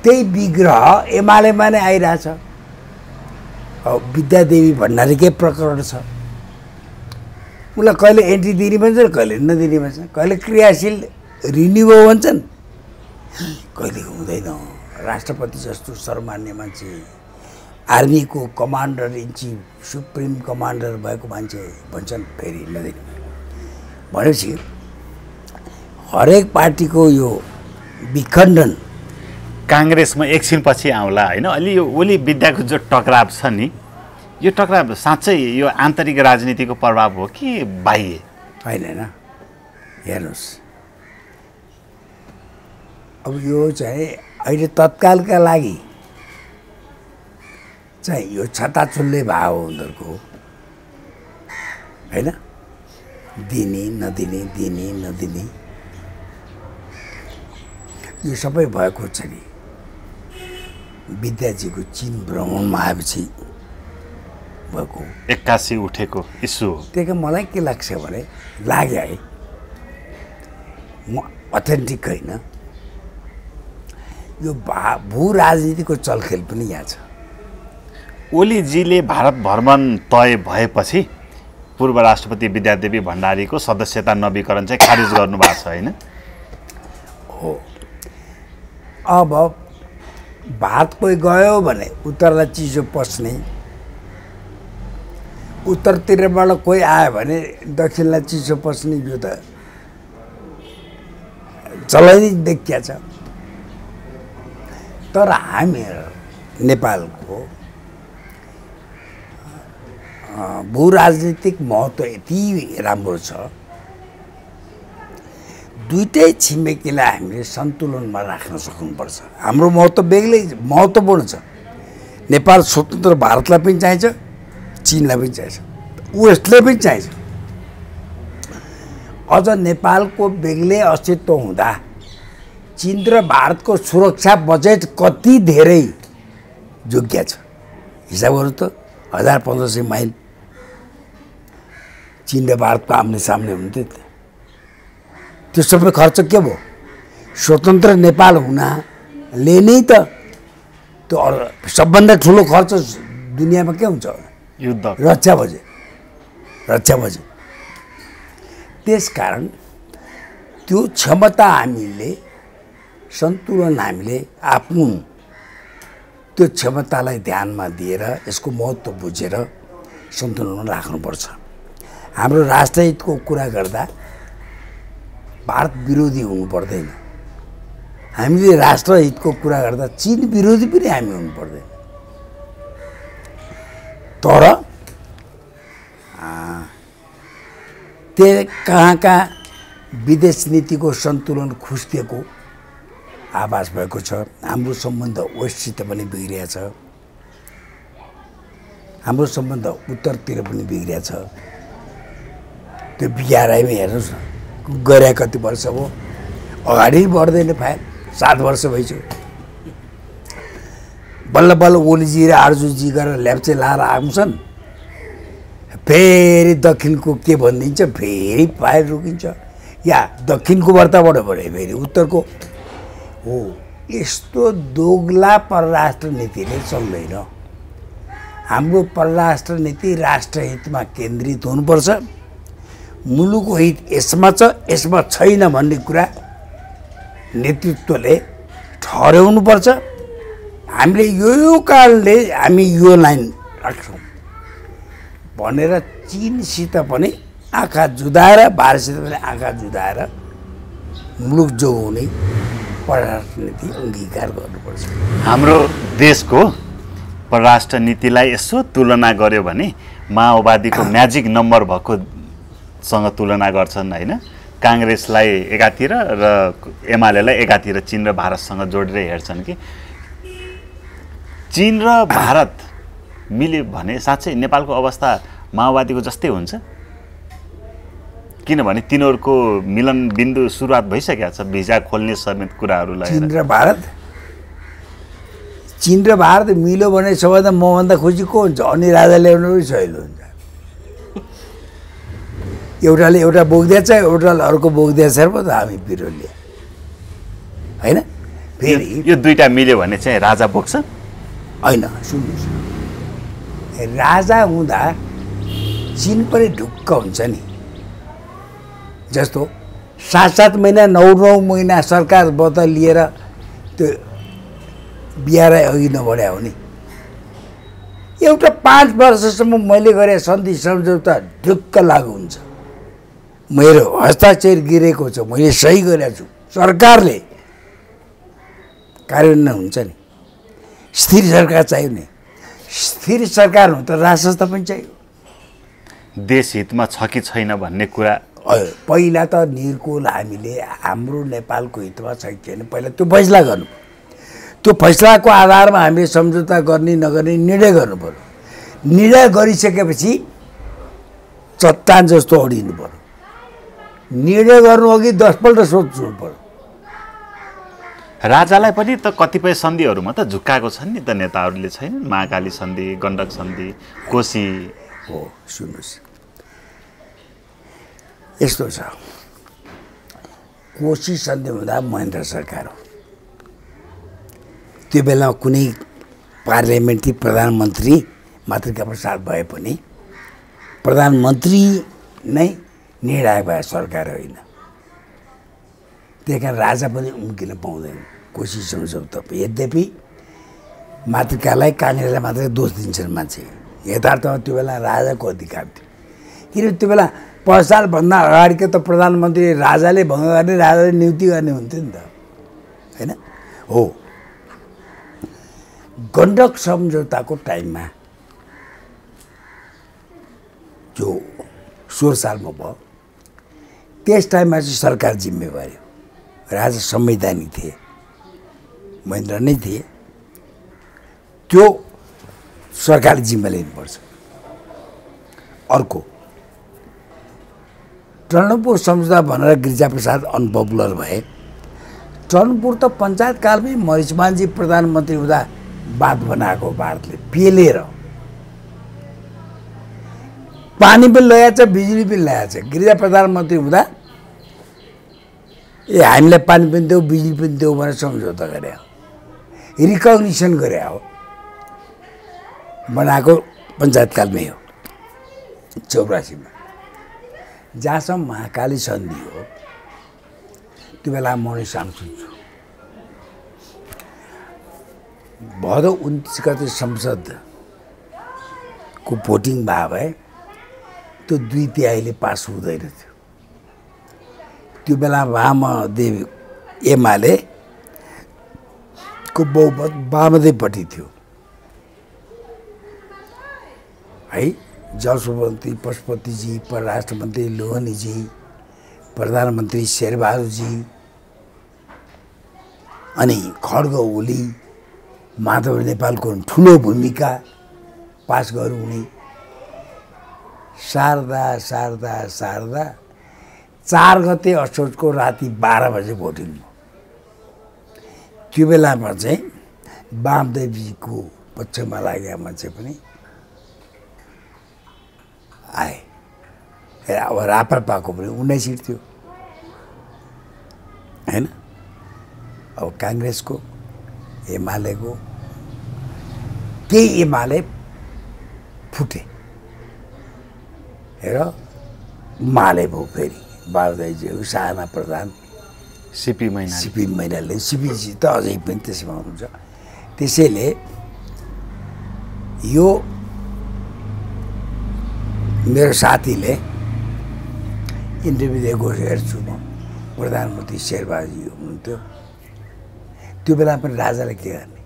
त्यही विग्रह एमालेमा नै आइरहेछ। विद्यादेवी भण्डारीकै प्रकरण छ, उसलाई कहिले एन्ट्री दिने भन्छन्, कहिले नदिने भन्छन्, कहिले क्रियाशील रिन्यू भन्छन्, कहिले हुँदैन। राष्ट्रपति जस्तो सर्वमान्य मान्छे, आर्मीको commander in chief, supreme commander भएको मान्छे भन्छन् फेरि नदिने। भनेपछि हरेक पार्टीको यो विखण्डन काङ्ग्रेसमा एकछिनपछि आउँला होइन। अलि यो ओली विद्याको जो टकराव छ नि, यो टकराव साँच्चै यो आन्तरिक राजनीतिको प्रभाव हो कि बाह्य? होइन होइन, हेर्नुहोस् अब यो चाहिँ अहिले तत्कालका लागि चाहिँ यो छताछुल्ले भाव हो उनीहरूको, होइन? दिने नदिने, दिने नदिने, यो सबै भएको छ नि विद्याजीको चीन भ्रमणमा आएपछि भएको 81 उठेको इस्यु हो। त्यही मलाई के लाग्छ भने लाग्यो है, म अथेन्टिक होइन, यो भू राजनीतिको चलखेल पनि यहाँ छ। ओलीजीले भारत भ्रमण तय भएपछि पूर्व राष्ट्रपति विद्यादेवी भण्डारीको सदस्यता नवीकरण चाहिँ खारिज गर्नुभएको छ होइन? हो। अब भारत कोही गयो भने उत्तरलाई चिसो पस्ने, उत्तरतिरबाट कोही आयो भने दक्षिणलाई चिसो पस्ने, यो त चलै देखिया छ। तर हामी नेपालको भू राजनीतिक महत्त्व यति राम्रो छ, दुईटै छिमेकीलाई हामीले सन्तुलनमा राख्न सक्नुपर्छ। हाम्रो महत्त्व बेग्लै महत्त्वपूर्ण छ। नेपाल स्वतन्त्र भारतलाई पनि चाहिन्छ, चीनलाई पनि चाहिन्छ, वेस्टलाई पनि चाहिन्छ। अझ नेपालको बेग्लै अस्तित्व हुँदा चीन र भारतको सुरक्षा बजेट कति धेरै योग्य छ हिसाब गर्नु त। 1500 माइल चीन र भारतको आम्ने सामने हुन्थ्यो। त्यो सबै खर्च के भयो? स्वतन्त्र नेपाल हुनाले नै त त्यो सबभन्दा ठुलो खर्च दुनियाँमा के हुन्छ? युद्ध, रक्षा बजेट। त्यसकारण त्यो क्षमता हामीले, सन्तुलन हामीले आफ्नो त्यो क्षमतालाई ध्यानमा दिएर यसको महत्त्व बुझेर सन्तुलनमा राख्नुपर्छ। हाम्रो राष्ट्रहितको कुरा गर्दा भारत विरोधी हुनु पर्दैन, हामीले राष्ट्रहितको कुरा गर्दा चीन विरोधी पनि हामी हुनु पर्दैन। तर कहाँ विदेश नीतिको सन्तुलन खुस्किएको आभास भएको छ। हाम्रो सम्बन्ध वेस्टसित पनि बिग्रिया छ, हाम्रो सम्बन्ध उत्तरतिर पनि बिग्रिया छ। त्यो बिहारैमा हेर्नुहोस् न, गरे कति वर्ष हो, अगाडि बढ्दैन फाइल, 7 वर्ष भइसक्यो। बल्ल बल्ल ओलीजी र आर्जुजी गरेर ल्याप्चे लाएर आउँछन्, फेरि दक्षिणको के भनिदिन्छ, फेरि फाइल रोकिन्छ, या दक्षिणको वार्ताबाट बढे फेरि उत्तरको हो। यस्तो दोगला परराष्ट्र नीतिले चल्दैन। हाम्रो परराष्ट्र नीति राष्ट्रहितमा केन्द्रित हुनुपर्छ। मुलुकको हित यसमा छ, यसमा छैन भन्ने कुरा नेतृत्वले ठहर्याउनुपर्छ। हामीले यो कारणले हामी यो लाइन राख्छौँ भनेर चीनसित पनि आँखा जुधाएर, भारतसित पनि आँखा जुधाएर मुलुक जोगाउने परराष्ट्र नीति अङ्गीकार गर्नुपर्छ। हाम्रो देशको परराष्ट्र नीतिलाई यसो तुलना गर्यो भने माओवादीको म्याजिक नम्बर भएकोसँग तुलना गर्छन् होइन। काङ्ग्रेसलाई एकातिर र एमालेलाई एकातिर चीन र भारतसँग जोडेर हेर्छन् कि चीन र भारत मिल्यो भने साँच्चै नेपालको अवस्था माओवादीको जस्तै हुन्छ। किनभने तिनीहरूको मिलन बिन्दु सुरुवात भइसकेको छ, भिजा खोल्ने समेत कुराहरूलाई। चीन र भारत मिल्यो भने सबैभन्दा मभन्दा खुसी को हुन्छ? अनि राजा ल्याउनु पनि सहिलो हुन्छ। एउटाले एउटा बोक्दैछ, एउटाले अर्को बोक्दैछ पो त हामी बिरोले होइन। फेरि यो दुईटा मिल्यो भने चाहिँ राजा बोक्छ होइन। सुन्नुहोस्, राजा हुँदा चीन पनि ढुक्क हुन्छ नि। जस्तो 7-7 महिना 9-9 महिना सरकार बत लिएर त्यो बिहारै अघि नबढायो भने एउटा 5 वर्षसम्म मैले गरे सन्धि सम्झौता ढुक्क लागु हुन्छ। मेरो हस्ताक्षर गिरेको छ, मैले सही गरेको छु, सरकारले कार्यान्वयन हुन्छ नि। स्थिर सरकार चाहियो नि। स्थिर सरकार हुन त राजसंस्था पनि चाहियो। देश हितमा छ कि छैन भन्ने कुरा पहिला त निर्कुल हामीले हाम्रो नेपालको हितमा छ कि छैन पहिला त्यो फैसला गर्नु। त्यो फैसलाको आधारमा हामीले सम्झौता गर्ने नगर्ने निर्णय गर्नु पर्यो। निर्णय गरिसकेपछि चट्टान जस्तो अडिनु पर्यो। निर्णय गर्नु अघि 10 पल्ट सोच्नु पर्यो। राजालाई पनि त कतिपय सन्धिहरूमा त झुक्काएको छन् नि त नेताहरूले, छैन? महाकाली सन्धि, गण्डक सन्धि, कोशी हो। सुन्नुहोस्, यस्तो छ, कोशी सन्धि हुँदा महेन्द्र सरकार हो। त्यो बेला कुनै पार्लियामेन्ट्री प्रधानमन्त्री मातृका प्रसाद भए पनि प्रधानमन्त्री नै निर्णायक भए, सरकार होइन। त्यही कारण राजा पनि उम्किन पाउँदैन कोशी सम्झौता। यद्यपि मातृकालाई काङ्ग्रेसलाई मात्रै दोष दिन्छन् मान्छे, यथार्थमा त्यो बेला राजाको अधिकार थियो। किनभने त्यो बेला 5 सालभन्दा अगाडिको त प्रधानमन्त्री राजाले भङ्ग गर्ने, राजाले नियुक्ति गर्ने हुन्थ्यो नि त, होइन? हो। गण्डक सम्झौताको टाइममा जो 16 सालमा भयो, त्यस टाइममा चाहिँ सरकार जिम्मेवारी हो। राजा संवैधानिक थिए, महेन्द्र नै थिए। त्यो सरकारले जिम्मा लिनुपर्छ। अर्को टर्नपुर सम्झौता भनेर गिरिजाप्रसाद अनपपुलर भए। टर्नपुर त पञ्चायत कालमै मरिचमानजी प्रधानमन्त्री हुँदा बात बनाएको भारतले पेलेर। पानी पनि ल्याएको छ, बिजुली पनि ल्याएको छ। गिरिजा प्रधानमन्त्री हुँदा हामीलाई पानी पनि देऊ, बिजुली पनि देऊ भनेर सम्झौता गरे हो, रिकग्निसन गरे हो, बनाएको पञ्चायतकालमै हो 84 मा। जहाँसम्म महाकाली सन्धि हो, त्यो बेला म नै सांसद छु। भदौ 29 गते संसदको भोटिङ भयो भए त्यो 2/3 पास हुँदैन थियो। त्यो बेला वामदेव एमाले को बहुमत वामदेवपट्टि थियो। है जलशक्ति मन्त्री पशुपतिजी, परराष्ट्र मन्त्री लोहनीजी, प्रधानमन्त्री शेरबहादुरजी, अनि खड्ग ओली, माधव नेपालको ठुलो भूमिका पास गरौँ हुने शारदा शारदा शारदा 4 गते असोजको राति 12 बजे भोटिङ भयो। त्यो बेलामा चाहिँ वामदेवजीको पक्षमा लागेका मान्छे पनि आए। अब राप्रपाको पनि 19 सिट थियो हैन। अब काङ्ग्रेसको, एमालेको, केही एमाले फुटे र माले भयो। फेरि बाबुदाईज्यू, साना प्रधान, सिपी मैनाले, सिपीजी त अझै पनि त्यसमा हुनुहुन्छ। त्यसैले यो मेरो साथीले इन्टरभ्यू दिएको हेर्छु म, प्रधानमन्त्री शेरबहादुरजी हुनुहुन्थ्यो। त्यो बेला पनि राजाले के गर्ने,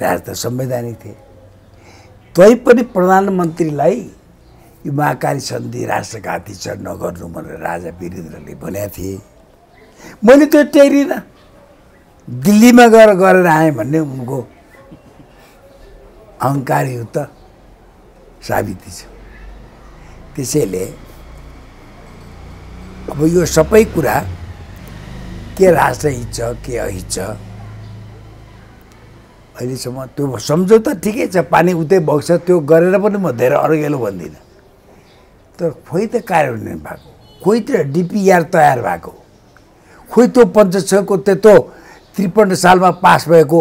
राजा त संवैधानिक थिए। तैपनि प्रधानमन्त्रीलाई यो महाकाली सन्धि राष्ट्रघाती छ नगर्नु भनेर राजा वीरेन्द्रले भनेका थिए। मैले त्यो टेरिनँ, दिल्लीमा गएर गरेर आएँ भन्ने उनको अहङ्कारयुक्त साबिती छ। त्यसैले अब यो सबै कुरा के राष्ट्र हित छ के अहित छ अहिलेसम्म त्यो सम्झौता ठिकै छ, पानी उतै बग्छ, त्यो गरेर पनि म धेरै अरगेलो भन्दिनँ। तर खोइ त कार्यान्वयन भएको, खोइ त डिपिआर तयार भएको, खोइ त्यो 56 त्यत्रो 53 सालमा पास भएको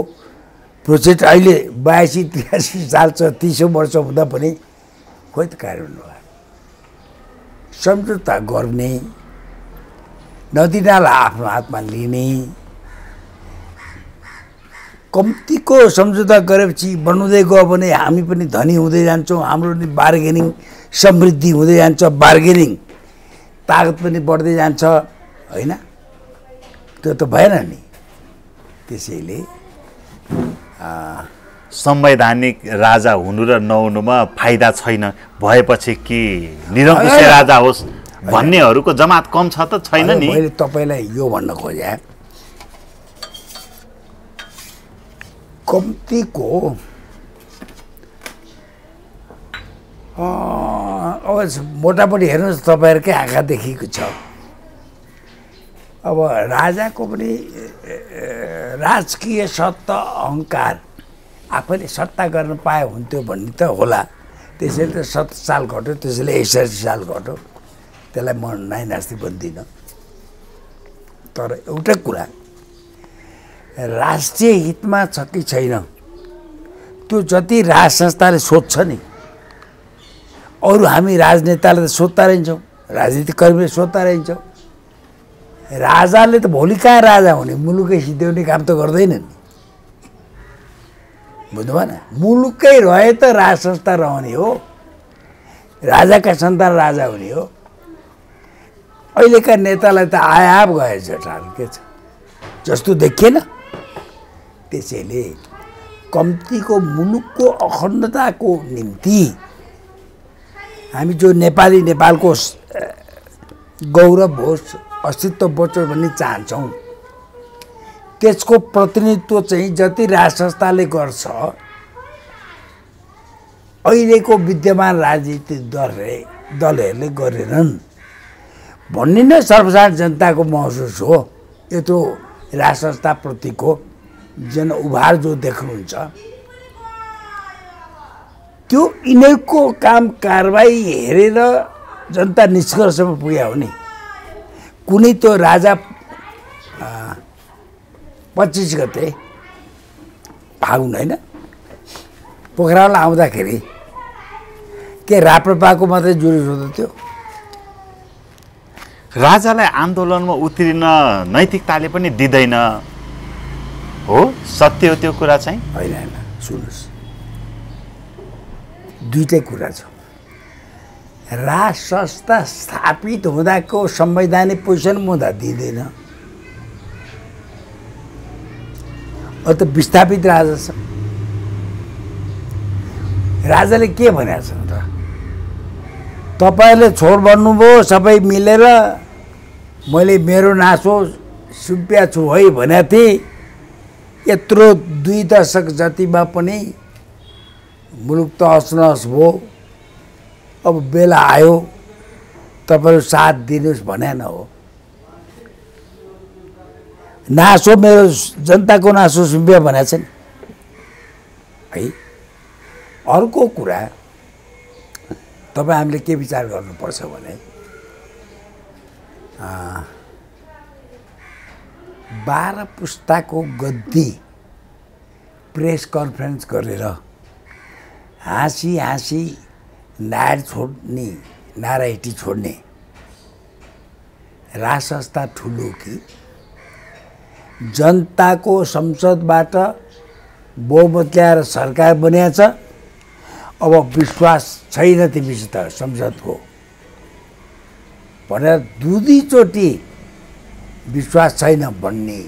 प्रोजेक्ट अहिले 82-83 साल छ, 30औं वर्ष हुँदा पनि खोइ त कार्यान्वयन भयो। सम्झौता गर्ने, नदीनाला आफ्नो हातमा लिने, कम्तीको सम्झौता गरेपछि बनाउँदै गयो भने हामी पनि धनी हुँदै जान्छौँ, हाम्रो नि बार्गेनिङ समृद्धि हुँदै जान्छ, बार्गेनिङ तागत पनि बढ्दै जान्छ हैन। त्यो त भएन नि। त्यसैले संवैधानिक राजा हुनु र नहुनुमा फाइदा छैन, भएपछि कि निरङ्कुश राजा होस् भन्नेहरूको जमात कम छ त छैन नि। मैले तपाईँलाई यो भन्न खोजेँ, कम्तीको अब मोटामोटी हेर्नुहोस् तपाईँहरूकै आँखा देखेको छ। अब राजाको पनि राजकीय सत्ता अहङ्कार, आफैले सत्ता गर्न पाए हुन्थ्यो भन्ने त होला। त्यसैले त 7 साल घट्यो, त्यसैले 61 साल घट्यो। त्यसलाई म नाइनास्ती भन्दिनँ। तर एउटा कुरा राष्ट्रिय हितमा छ कि छैन, त्यो जति राज संस्थाले सोध्छ नि, अरू हामी राजनेताले त सोध्दा रहन्छौँ, राजनीतिक कर्मीले सोध्दा रहन्छौँ। राजाले त भोलि कहाँ राजा हुने, मुलुकै सिध्याउने काम त गर्दैन नि, बुझ्नु भएन। मुलुकै रहे त राज संस्था रहने हो, राजाका सन्तान राजा हुने हो। अहिलेका नेतालाई त आयाप गए जटाल के छ जस्तो देखिएन। त्यसैले कम्तीको मुलुकको अखण्डताको निम्ति हामी जो नेपाली, नेपालको गौरव होस्, अस्तित्व बचोस् भन्ने चाहन्छौँ, त्यसको प्रतिनिधित्व चाहिँ जति राज संस्थाले गर्छ, अहिलेको विद्यमान राजनीतिक दलहरूले गरेनन् भन्ने नै सर्वसाधारण जनताको महसुस हो। यत्रो राज संस्थाप्रतिको जन उभार जो देख्नुहुन्छ, त्यो यिनीहरूको काम कारबाही हेरेर जनता निष्कर्षमा पुग्यो हो नि। कुनै त्यो राजा 25 गते फागुन होइन, पोखरामा आउँदाखेरि के राप्रपाको मात्रै जुलुस हुँदथ्यो? राजालाई आन्दोलनमा उत्रिन नैतिकताले पनि दिँदैन हो, सत्य हो त्यो कुरा चाहिँ। होइन होइन, सुन्नुहोस्, दुईटै कुरा छ। राज संस्था स्थापित हुँदाको संवैधानिक पोजिसन हुँदा दिँदैन, त विस्थापित राजा छ। राजाले के भनेको छ त तपाईँले छोड भन्नुभयो सबै मिलेर मैले मेरो नासो सुम्पिया छु है भनेको थिएँ यत्रो 2 दशक जतिमा पनि मुलुक त असनस भयो अब बेला आयो तपाईँहरू साथ दिनुहोस् भनेन हो नासो मेरो जनताको नासो सुम्पिया भनेको छ नि है अर्को कुरा तपाईँ हामीले के विचार गर्नुपर्छ भने 12 पुस्ताको गद्दी प्रेस कन्फरेन्स गरेर हाँसी हाँसी नारायटी छोड्ने राज संस्था ठुलो कि जनताको संसदबाट बहुमत ल्याएर सरकार बनिएको छ अब विश्वास छैन तिमीसित संसदको भनेर दुईचोटि विश्वास छैन भन्ने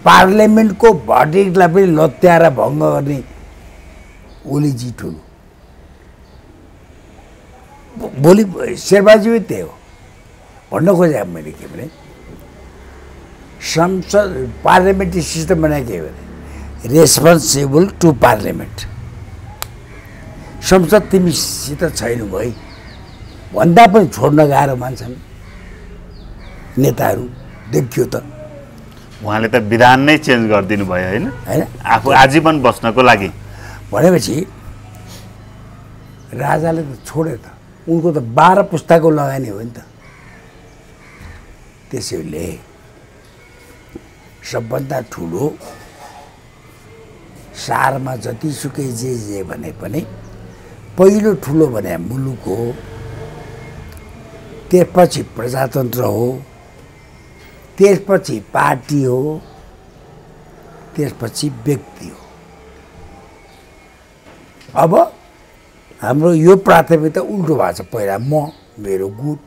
पार्लियामेन्टको भर्डिक्टलाई पनि लत्याएर भङ्ग गर्ने ओलीजी ठुलो भोलि शेरबहादुर त्यही हो भन्न खोजेँ मैले के भने संसद पार्लियामेन्ट्री सिस्टम बनाएको के भने रेस्पोन्सिबल टु पार्लियामेन्ट संसद तिमीसित छैन भाइ भन्दा पनि छोड्न गाह्रो मान्छन् नेताहरू देखियो त उहाँले त विधान नै चेन्ज गरिदिनु भयो होइन आफू आजीवन बस्नको लागि भनेपछि राजाले त छोड्यो त उनको त 12 पुस्ताको लगानी हो नि त त्यसैले सबभन्दा ठुलो सारमा जतिसुकै जे भने पनि पहिलो ठुलो भने मुलुक हो त्यसपछि प्रजातन्त्र हो त्यसपछि पार्टी हो त्यसपछि व्यक्ति हो अब हाम्रो यो प्राथमिकता उल्टो भएको छ पहिला म मेरो गुट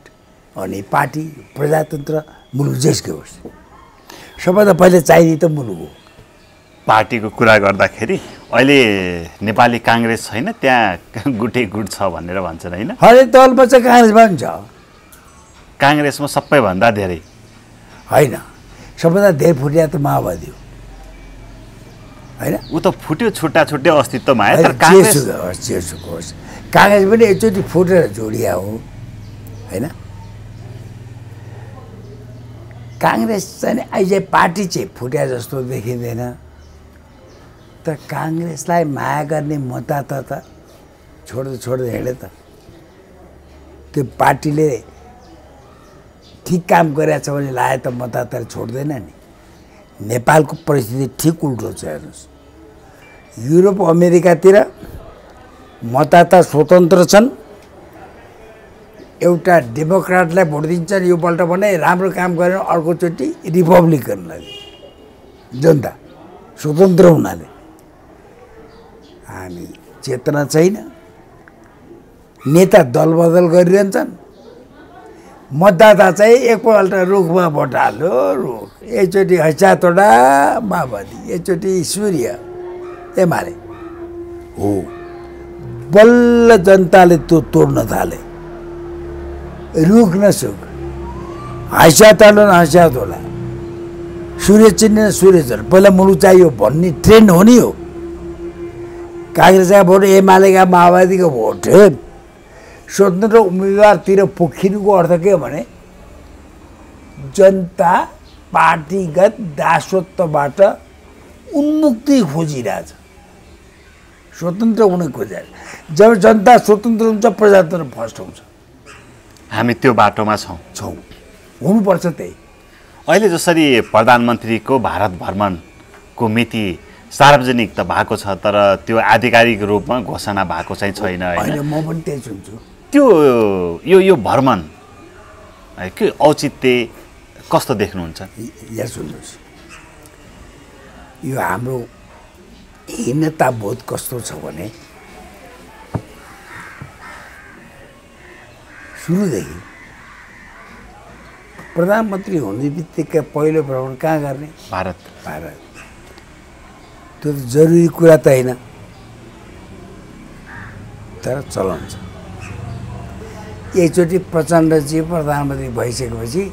अनि पार्टी प्रजातन्त्र मुलुक जेसकै होस् सबभन्दा पहिले चाहिने त मुलुक हो पार्टीको कुरा गर्दाखेरि अहिले नेपाली काङ्ग्रेस छैन त्यहाँ गुटै गुट छ भनेर भन्छन् होइन हरेक दलमा चाहिँ काङ्ग्रेसमा पनि छ काङ्ग्रेसमा सबैभन्दा धेरै होइन सबभन्दा धेरै फुटिया त माओवादी हो होइन ऊ त फुट्यो छुट्टा छुट्टै अस्तित्वमा आयो तर जेसुकै होस् काङ्ग्रेस पनि एकचोटि फुटेर जोडिया हो होइन काङ्ग्रेस चाहिँ अहिले पार्टी चाहिँ फुट्या जस्तो देखिँदैन त काङ्ग्रेसलाई माया गर्ने मतदाता त छोड्दै छोड्दै हिँडे त त्यो पार्टीले ठिक काम गरेको छ भने लाए त मतदाताले छोड्दैन नि नेपालको परिस्थिति ठिक उल्टो छ हेर्नुहोस् युरोप अमेरिकातिर मतदाता स्वतन्त्र छन् एउटा डेमोक्राटलाई भोट दिन्छन् योपल्ट भने राम्रो काम गरेर अर्कोचोटि रिपब्लिकनलाई जनता स्वतन्त्र हुनाले हामी चेतना छैन नेता दलबदल गरिरहन्छन् मतदाता चाहिँ एकपल्ट रुखमा भोट हाल्यो रुख एकचोटि हैसातोडा माओवादी एकचोटि सूर्य एमाले हो बल्ल जनताले त्यो तोड्न थाले रुख न सुख हैसातोडा न हैसातोडा सूर्य चिन्ह सूर्य चिन्ह पहिला मुलुक चाहियो भन्ने ट्रेन्ड हो नि हो काङ्ग्रेसका भोट एमालेका माओवादीको भोट स्वतन्त्र उम्मेदवारतिर पोखिनुको अर्थ के हो भने जनता पार्टीगत दासत्वबाट उन्मुक्ति खोजिरहेछ स्वतन्त्र हुने खोजिरहेछ जब जनता स्वतन्त्र हुन्छ प्रजातन्त्र फर्स्ट हुन्छ हामी त्यो बाटोमा छौँ हुनुपर्छ त्यही अहिले जसरी प्रधानमन्त्रीको भारत भ्रमणको मिति सार्वजनिक त भएको छ तर त्यो आधिकारिक रूपमा घोषणा भएको चाहिँ छैन होइन म पनि त्यही सुन्छु त्यो यो भ्रमण के औचित्य कस्तो देख्नुहुन्छ यहाँ सुन्नुहोस् यो हाम्रो हीनताबोध कस्तो छ भने सुरुदेखि प्रधानमन्त्री हुने बित्तिकै पहिलो भ्रमण कहाँ गर्ने भारत त्यो त जरुरी कुरा त होइन तर चलन छ। एकचोटि प्रचण्डजी प्रधानमन्त्री भइसकेपछि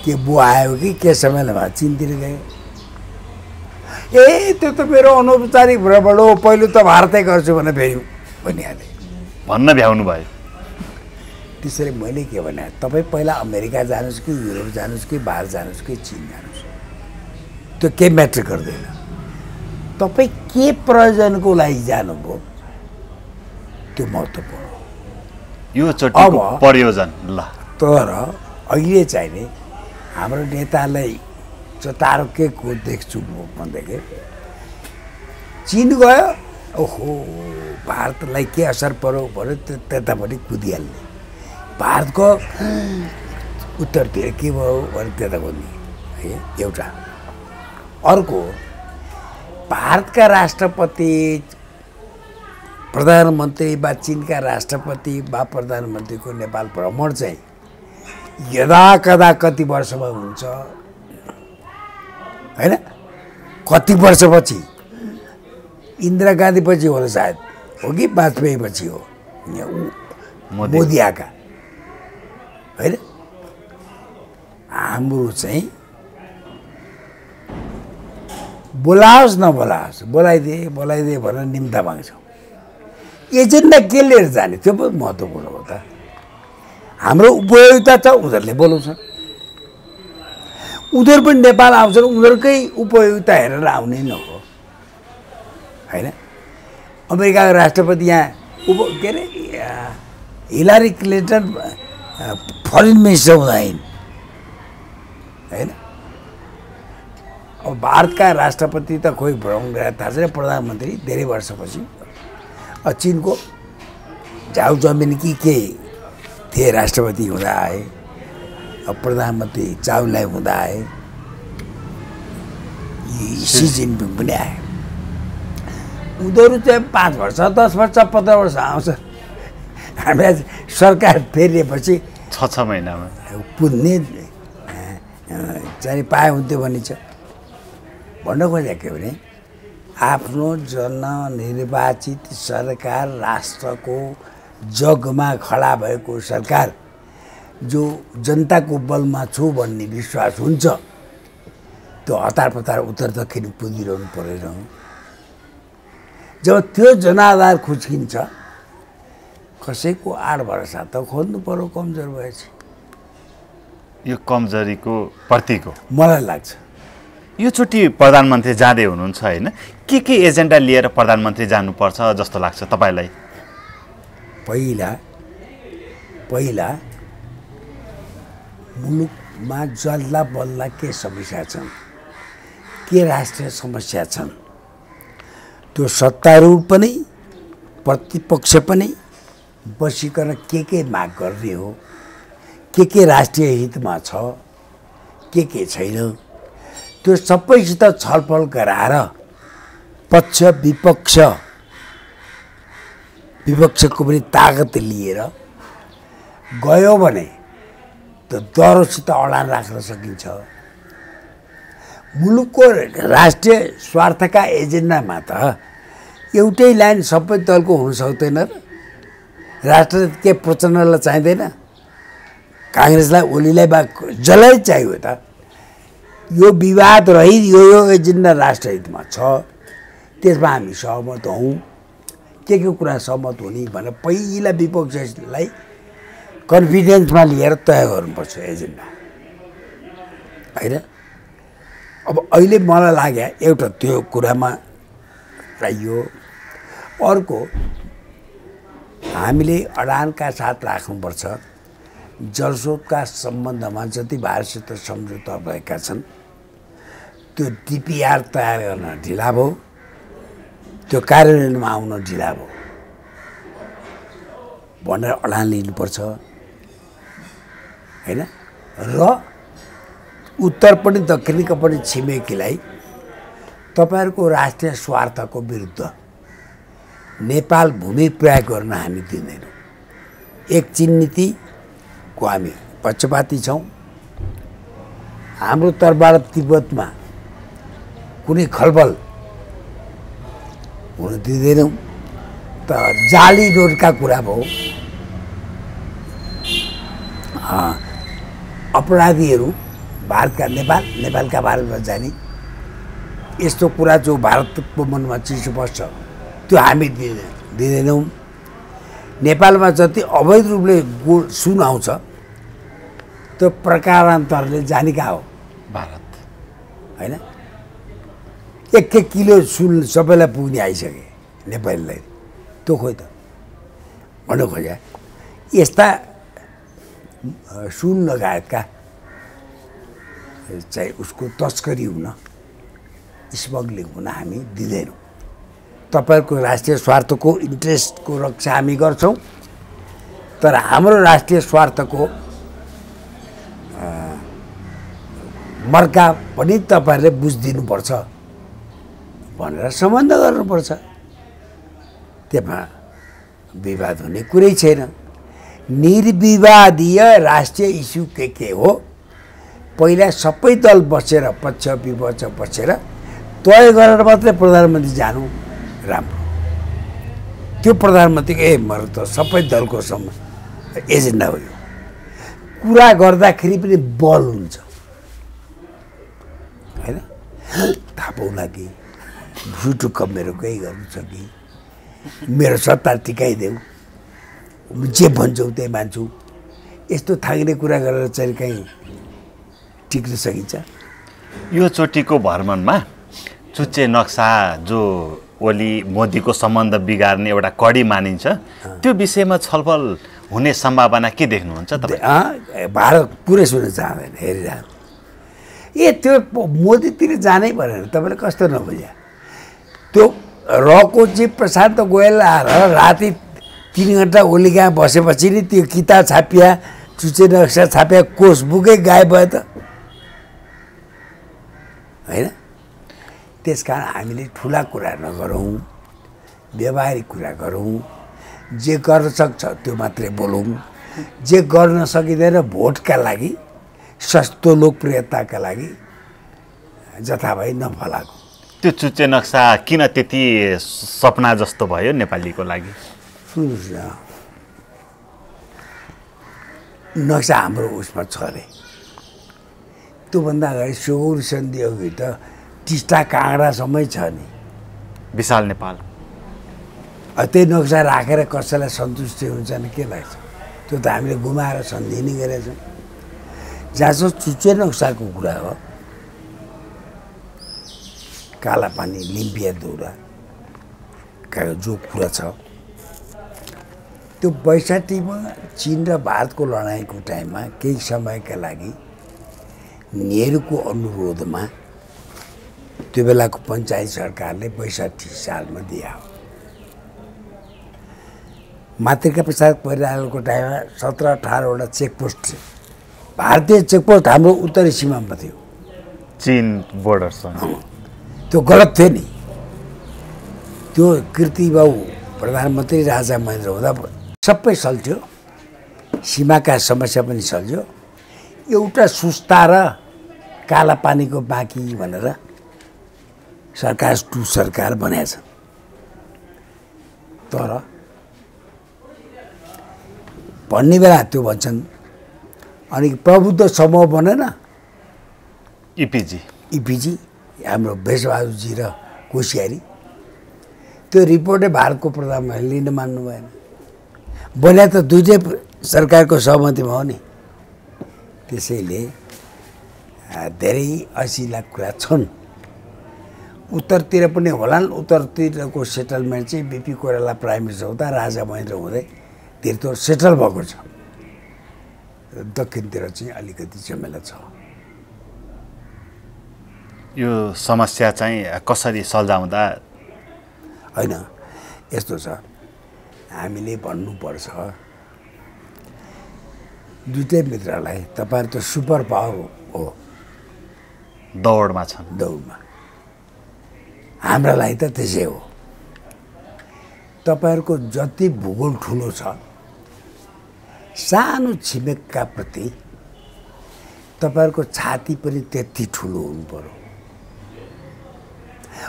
के बुवा आयो कि के समयले भए चीनतिर गयो। ए त्यो त मेरो अनौपचारिक भ्रमण हो, पहिलो त भारतै गर्छु भने फेरि भनिहालेँ, भन्न भ्याउनु भयो। त्यसरी मैले के भने तपाईँ पहिला अमेरिका जानुहोस् कि युरोप जानुहोस् कि भारत जानुहोस् कि चीन जानुहोस्, त्यो केही म्याटर गर्दैन। तपाईँ के प्रयोजनको लागि जानुभयो त्यो महत्त्वपूर्ण हो। यो चोटिको प्रयोजन ल। तर अहिले चाहिँ नि हाम्रो नेतालाई चटारो के को देख्छु भनेदेखि चीन गयो, ओहो भारतलाई के असर पर्यो भन्यो त्यतापट्टि कुदिहाल्ने, भारतको उत्तरतिर के भयो भने त्यता कुद्ने है एउटा। अर्को भारतका राष्ट्रपति प्रधानमन्त्री वा चीनका राष्ट्रपति वा प्रधानमन्त्रीको नेपाल भ्रमण चाहिँ यदा कदा कति वर्षमा हुन्छ हैन, कति वर्षपछि, इन्दिरा गान्धी पछि होला सायद, हो कि वाजपेयी पछि हो, मोदी आएका होइन। हाम्रो चाहिँ बोलाओस् नबोलाओस्, बोलाइदिए भनेर निम्ता माग्छौँ। एजेन्डा के लिएर जाने त्यो पनि महत्त्वपूर्ण हो त। हाम्रो उपयोगिता छ, उनीहरूले बोलाउँछ, उनीहरू पनि नेपाल आउँछन्, उनीहरूकै उपयोगिता हेरेर आउने न हो होइन। अमेरिकाको राष्ट्रपति यहाँ के अरे हिलारी क्लिन्टन फरेन मिनिस्टर हुँदैन होइन। अब भारतका राष्ट्रपति त खोइ भ्रमण गरेर थाहा छैन, प्रधानमन्त्री धेरै वर्षपछि। चीनको झाउ जमिन कि के थिए राष्ट्रपति हुँदा आए, अब प्रधानमन्त्री चाउलाई हुँदा आए, सी जिनपिङ पनि आए। उनीहरू चाहिँ 5 वर्ष 10 वर्ष 15 वर्ष आउँछ, हामीलाई सरकार फेरिएपछि 6 महिनामा पुग्ने चाहिँ पाए हुन्थ्यो भनिन्छ। भन्न खोजेको के भने आफ्नो जननिर्वाचित सरकार, राष्ट्रको जगमा खडा भएको सरकार, जो जनताको बलमा छु भन्ने विश्वास हुन्छ, त्यो हतार पतार उत्तर दक्षिण पुगिरहनु परेन। जब त्यो जनाधार खुच्किन्छ, कसैको 8 वर्ष त खोज्नु पर्यो, कमजोर भएछ। यो कमजोरीको प्रतीक हो मलाई लाग्छ। यो चोटि प्रधानमन्त्री जाँदै हुनुहुन्छ होइन, के एजेन्डा लिएर प्रधानमन्त्री जानुपर्छ जस्तो लाग्छ तपाईँलाई? पहिला मुलुकमा जल्ला बल्ला के समस्या छन्, के राष्ट्रिय समस्या छन्, त्यो सत्तारूढ पनि प्रतिपक्ष पनि बसिकन के माग गर्ने हो, के राष्ट्रिय हितमा छ, के छैन, त्यो सबैसित छलफल गराएर पक्ष विपक्षको पनि ताकत लिएर गयो भने त्यो डरसित अडान राख्न सकिन्छ। मुलुकको राष्ट्रिय स्वार्थका एजेन्डामा त एउटै लाइन सबै दलको हुन सक्दैन। राष्ट्र के प्रचण्डलाई चाहिँदैन, काङ्ग्रेसलाई, ओलीलाई वा जसलाई चाहियो त, यो विवाद रहित यो एजेन्डा राष्ट्रहितमा छ, त्यसमा हामी सहमत हौँ, के कुरा सहमत हुने भनेर पहिला विपक्षलाई कन्फिडेन्समा लिएर तय गर्नुपर्छ एजेन्डा होइन। अब अहिले मलाई लाग्यो एउटा त्यो कुरामा चाहियो। अर्को हामीले अडानका साथ राख्नुपर्छ, जलस्रोतका सम्बन्धमा जति भारतसित सम्झौता भएका छन् त्यो डिपिआर तयार गर्न ढिला भयो, त्यो कार्यान्वयनमा आउन ढिला भयो भनेर अडान लिनुपर्छ होइन। र उत्तर पनि दक्षिणका पनि छिमेकीलाई तपाईँहरूको राष्ट्रिय स्वार्थको विरुद्ध नेपाल भूमि प्रयोग गर्न हामी दिँदैनौँ। एक चीन नीतिको हामी पक्षपाती छौँ। हाम्रो तर्फबाट तिब्बतमा कुनै खलबल हुन दिँदैनौँ। त जाली नोटका कुरा भयो। अपराधीहरू भारतका नेपालका भारतमा जाने यस्तो कुरा जो भारतको मनमा चिसो बस्छ त्यो हामी दिँदैनौँ। नेपालमा जति अवैध रूपले सुन आउँछ त्यो प्रकारान्तरले जाने कहाँ हो? भारत होइन। 1 किलो सुन सबैलाई पुग्ने आइसके नेपालीलाई, त्यो खोइ त भन्नु खोजे। यस्ता सुन लगायतका चाहिँ उसको तस्करी हुन, स्मग्लिङ हुन हामी दिँदैनौँ। तपाईँहरूको राष्ट्रिय स्वार्थको इन्ट्रेस्टको रक्षा हामी गर्छौँ, तर हाम्रो राष्ट्रिय स्वार्थको मर्का पनि तपाईँहरूले बुझिदिनुपर्छ भनेर सम्बन्ध गर्नुपर्छ। त्यसमा विवाद हुने कुरै छैन। निर्विवादीय राष्ट्रिय इस्यु के हो, पहिला सबै दल बसेर पक्ष विपक्ष बसेर तय गरेर मात्रै प्रधानमन्त्री जानु राम्रो। त्यो प्रधानमन्त्रीको मेरो त सबै दलको एजेन्डा हो। यो कुरा गर्दाखेरि पनि बल हुन्छ होइन। थाहा पाउला कि झुटुक्क मेरो केही गर्नु छ कि मेरो सत्ता टिकाइदेऊ, जे भन्छौ त्यही मान्छु, यस्तो थाङ्ने कुरा गरेर चाहिँ कहीँ टिक्न सकिन्छ? यो चोटिको भ्रमणमा चुच्चे नक्सा जो ओली मोदीको सम्बन्ध बिगार्ने एउटा कडी मानिन्छ, त्यो विषयमा छलफल हुने सम्भावना के देख्नुहुन्छ तपाईँ? भारत पुरै सुन्न चाहँदैन, हेरिरहनु। त्यो मोदीतिर जानै परेन। तपाईँले कस्तो नबुझ्या? त्यो रको चाहिँ प्रशान्त गोयल आएर राति 3 घन्टा ओली कहाँ बसेपछि नि त्यो किताब छापिया, चुच्चे नक्सा छापिया कोष बुकै गायब भयो त होइन। त्यस कारण हामीले ठुला कुरा नगरौँ, व्यवहारिक कुरा गरौँ। जे गर्न सक्छ त्यो मात्रै बोलौँ। जे गर्न सकिँदैन भोटका लागि, सस्तो लोकप्रियताका लागि जथाभावी नफलाएको। त्यो चुच्चे नक्सा किन त्यति सपना जस्तो भयो नेपालीको लागि? सुन्नुहोस् न, नक्सा हाम्रो उसमा छ अरे। त्योभन्दा अगाडि सुगौर सन्धि अघि त टिस्टा काँक्रासम्मै छ नि, विशाल नेपाल। त्यही नक्सा राखेर कसैलाई सन्तुष्टि हुन्छ नि के लाग्छ? त्यो त हामीले गुमाएर सन्धि नै गरेका छौँ। जहाँसम्म चुच्चे नक्साको कुरा हो, कालापानी लिम्पिया दौरा जो कुरा छ, त्यो 62मा चीन र भारतको लडाइँको टाइममा केही समयका लागि नेहरूको अनुरोधमा त्यो बेलाको पञ्चायत सरकारले 62 सालमा दिया हो। मातृका प्रसाद परिवारको टाइममा 17-18वटा चेकपोस्ट, भारतीय चेकपोस्ट हाम्रो उत्तरी सीमामा थियो, चीन बोर्डरसँग। त्यो गलत थियो नि। त्यो कीर्तिबाबु प्रधानमन्त्री राजा महेन्द्र हुँदा सबै सल्झ्यो, सीमाका समस्या पनि सल्झ्यो। एउटा सुस्ता र कालापानीको बाँकी भनेर सरकार 2 सरकार बनाएछ। तर भन्ने बेला त्यो भन्छन्। अनि प्रबुद्ध समूह बनेन इपिजी हाम्रो भेषबहादुरजी र कोसियारी। त्यो रिपोर्टै भारतको प्रधानमन्त्रीले लिन मान्नु भएन। बने त दुईटै सरकारको सहमतिमा हो नि। त्यसैले धेरै 80 लाख कुरा छन्। उत्तरतिर पनि होलान्। उत्तरतिरको सेटलमेन्ट चाहिँ बिपी कोइराला प्राइम मिनिस्टर हुँदा, राजा महेन्द्र हुँदै त्यो सेटल भएको छ। दक्षिणतिर चाहिँ अलिकति झमेला छ। यो समस्या चाहिँ कसरी सल्झाउँदा? होइन, यस्तो छ, हामीले भन्नुपर्छ दुईटै मित्रलाई, तपाईँहरू त सुपर पावर हो, दौडमा छन्। दौडमा हाम्रा लागि त त्यसै हो। तपाईँहरूको जति भूगोल ठुलो छ, सानो छिमेकका प्रति तपाईँहरूको छाती पनि त्यति ठुलो हुनु पर्यो।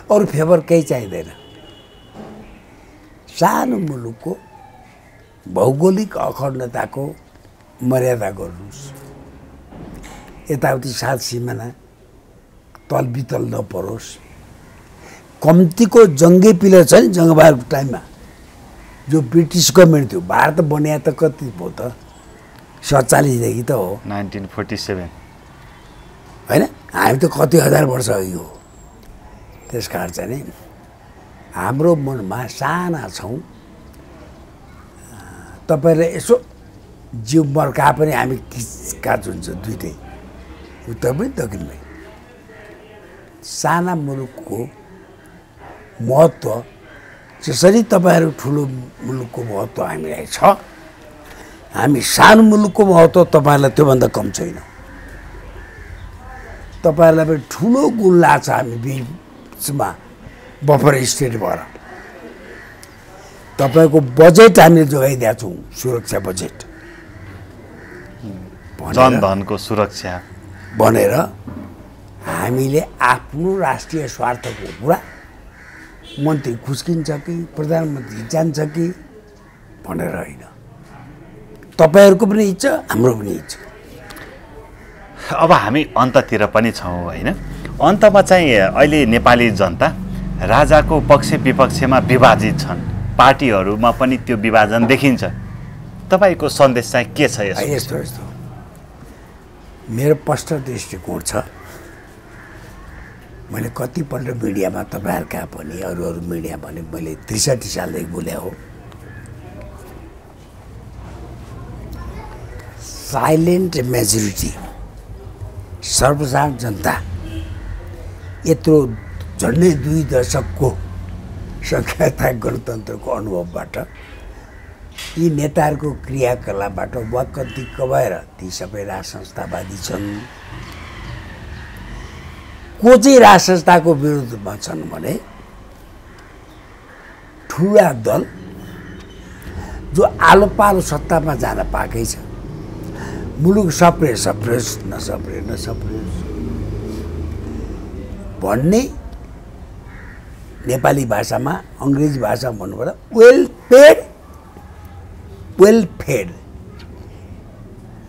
अरू फेभर केही चाहिँदैन। सानो मुलुकको भौगोलिक अखण्डताको मर्यादा गर्नुहोस्। यताउति सात सिमाना तलबितल नपरोस्। कम्तीको जङ्गे पिलर छ नि जङ्गबहादुरको टाइममा जो ब्रिटिस गभर्मेन्ट थियो। भारत बनिया त कति भयो त 47 त हो 1947 होइन। हामी त कति हजार वर्ष अघि हो। त्यस कारण चाहिँ नि हाम्रो मनमा साना छौँ। तपाईँलाई यसो जिउ मर्का पनि हामी किचकाच हुन्छ दुइटै, उत्तर पनि दक्षिणमै। साना मुलुकको महत्त्व जसरी तपाईँहरू ठुलो मुलुकको महत्त्व हामीलाई छ, हामी सानो मुलुकको महत्त्व तपाईँहरूलाई त्योभन्दा कम छैन। तपाईँहरूलाई पनि ठुलो गुण लाग्छ हामी बिचमा बफर स्टेट भएर। तपाईँको बजेट हामीले जोगाइदिएका छौँ, सुरक्षा बजेट जनधनको सुरक्षा भनेर हामीले आफ्नो राष्ट्रिय स्वार्थको कुरा मन्त्री खुस्किन्छ कि प्रधानमन्त्री जान्छ कि भनेर होइन। तपाईँहरूको पनि इच्छा, हाम्रो पनि इच्छा। अब हामी अन्ततिर पनि छौँ होइन। अन्तमा चाहिँ अहिले नेपाली जनता राजाको पक्ष विपक्षमा विभाजित छन्। पार्टीहरूमा पनि त्यो विभाजन देखिन्छ। तपाईँको सन्देश चाहिँ के छ यसमा? यस्तो मेरो स्पष्ट दृष्टिकोण छ। मैले कतिपल्ट मिडियामा तपाईँहरूका पनि अरू मिडिया भने मैले 63 सालदेखि बोले हो। साइलेन्ट मेजोरिटी सर्वसाधारण जनता यत्रो झन्डै 2 दशकको संख्यात्मक गणतन्त्रको अनुभवबाट यी नेताहरूको क्रियाकलापबाट वाकदिक्क भएर ती सबै राज संस्थावादी छन्। को चाहिँ राज संस्थाको विरुद्धमा छन् भने ठुला दल जो आलो पालो सत्तामा जान पाएकै छ। मुलुक सप्रियोस् नसप्रियोस् भन्ने नेपाली भाषामा अङ्ग्रेजी भाषा भन्नुपर्दा वेल फेड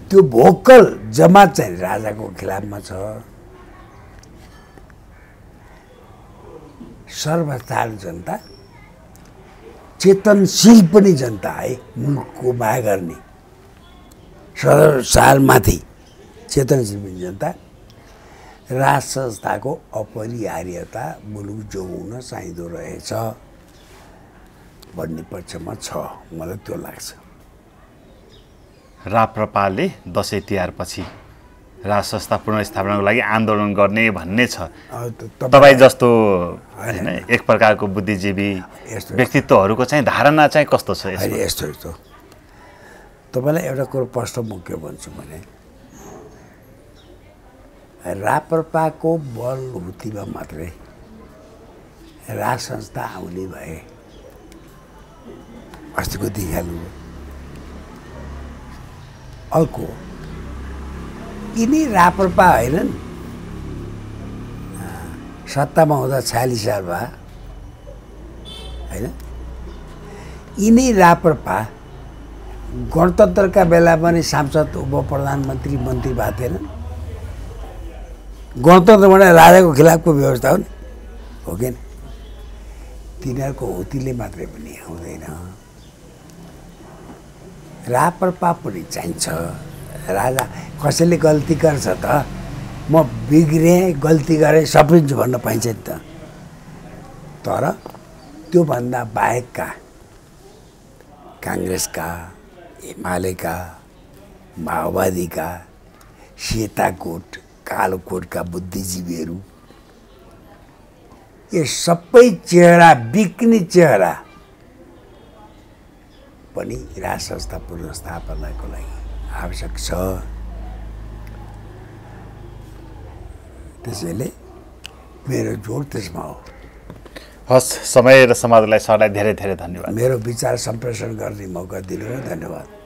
त्यो भोकल जमात चाहिँ राजाको खिलाफमा छ। सर्वसाधारण जनता चेतनशील पनि जनता है, मुलुकको माया गर्ने सालमाथि चेतनशील पनि जनता राज संस्थाको अपरिहार्यता मुलुक जोगाउन चाहिँदो रहेछ भन्ने पक्षमा छ। मलाई त्यो लाग्छ। राप्रपाले दसैँ तिहारपछि राज संस्था पुनर्स्थापनाको लागि आन्दोलन गर्ने भन्ने छ। तपाईँ जस्तो होइन एक प्रकारको बुद्धिजीवी व्यक्तित्वहरूको चाहिँ धारणा चाहिँ कस्तो छ? यस्तो तपाईँलाई एउटा कुरो प्रश्न म के भन्छु भने राप्रपाको बलबुद्धिमा मात्रै राज संस्था आउने भए अस्तिको देखिहाल्नु। अर्को यिनी राप्रपा होइनन्, सत्तामा हुँदा 46 साल भयो होइन। यिनी राप्रपा गणतन्त्रका बेला पनि सांसद उप प्रधानमन्त्री मन्त्री भएको थिएनन्। गणतन्त्र भने राजाको खिलाफको व्यवस्था हो नि, हो कि? तिनीहरूको होतीले मात्रै पनि हुँदैन। राप्रपा पनि चाहिन्छ। राजा कसैले गल्ती गर्छ त म बिग्रेँ गल्ती गरेँ सप्रिन्छु भन्न पाइन्छ नि त। तर त्योभन्दा बाहेकका काङ्ग्रेसका, एमालेका, माओवादीका, सेताकोट कालोकोटका बुद्धिजीवीहरू यो सबै चेहरा बिक्ने चेहरा पनि राज संस्था पुनर्स्थापनाको लागि आवश्यक छ। त्यसैले मेरो जोड त्यसमा हो। हस्, समय र समाजलाई सरलाई धेरै धेरै धन्यवाद। मेरो विचार सम्प्रेषण गर्ने मौका दिनुभयो, धन्यवाद।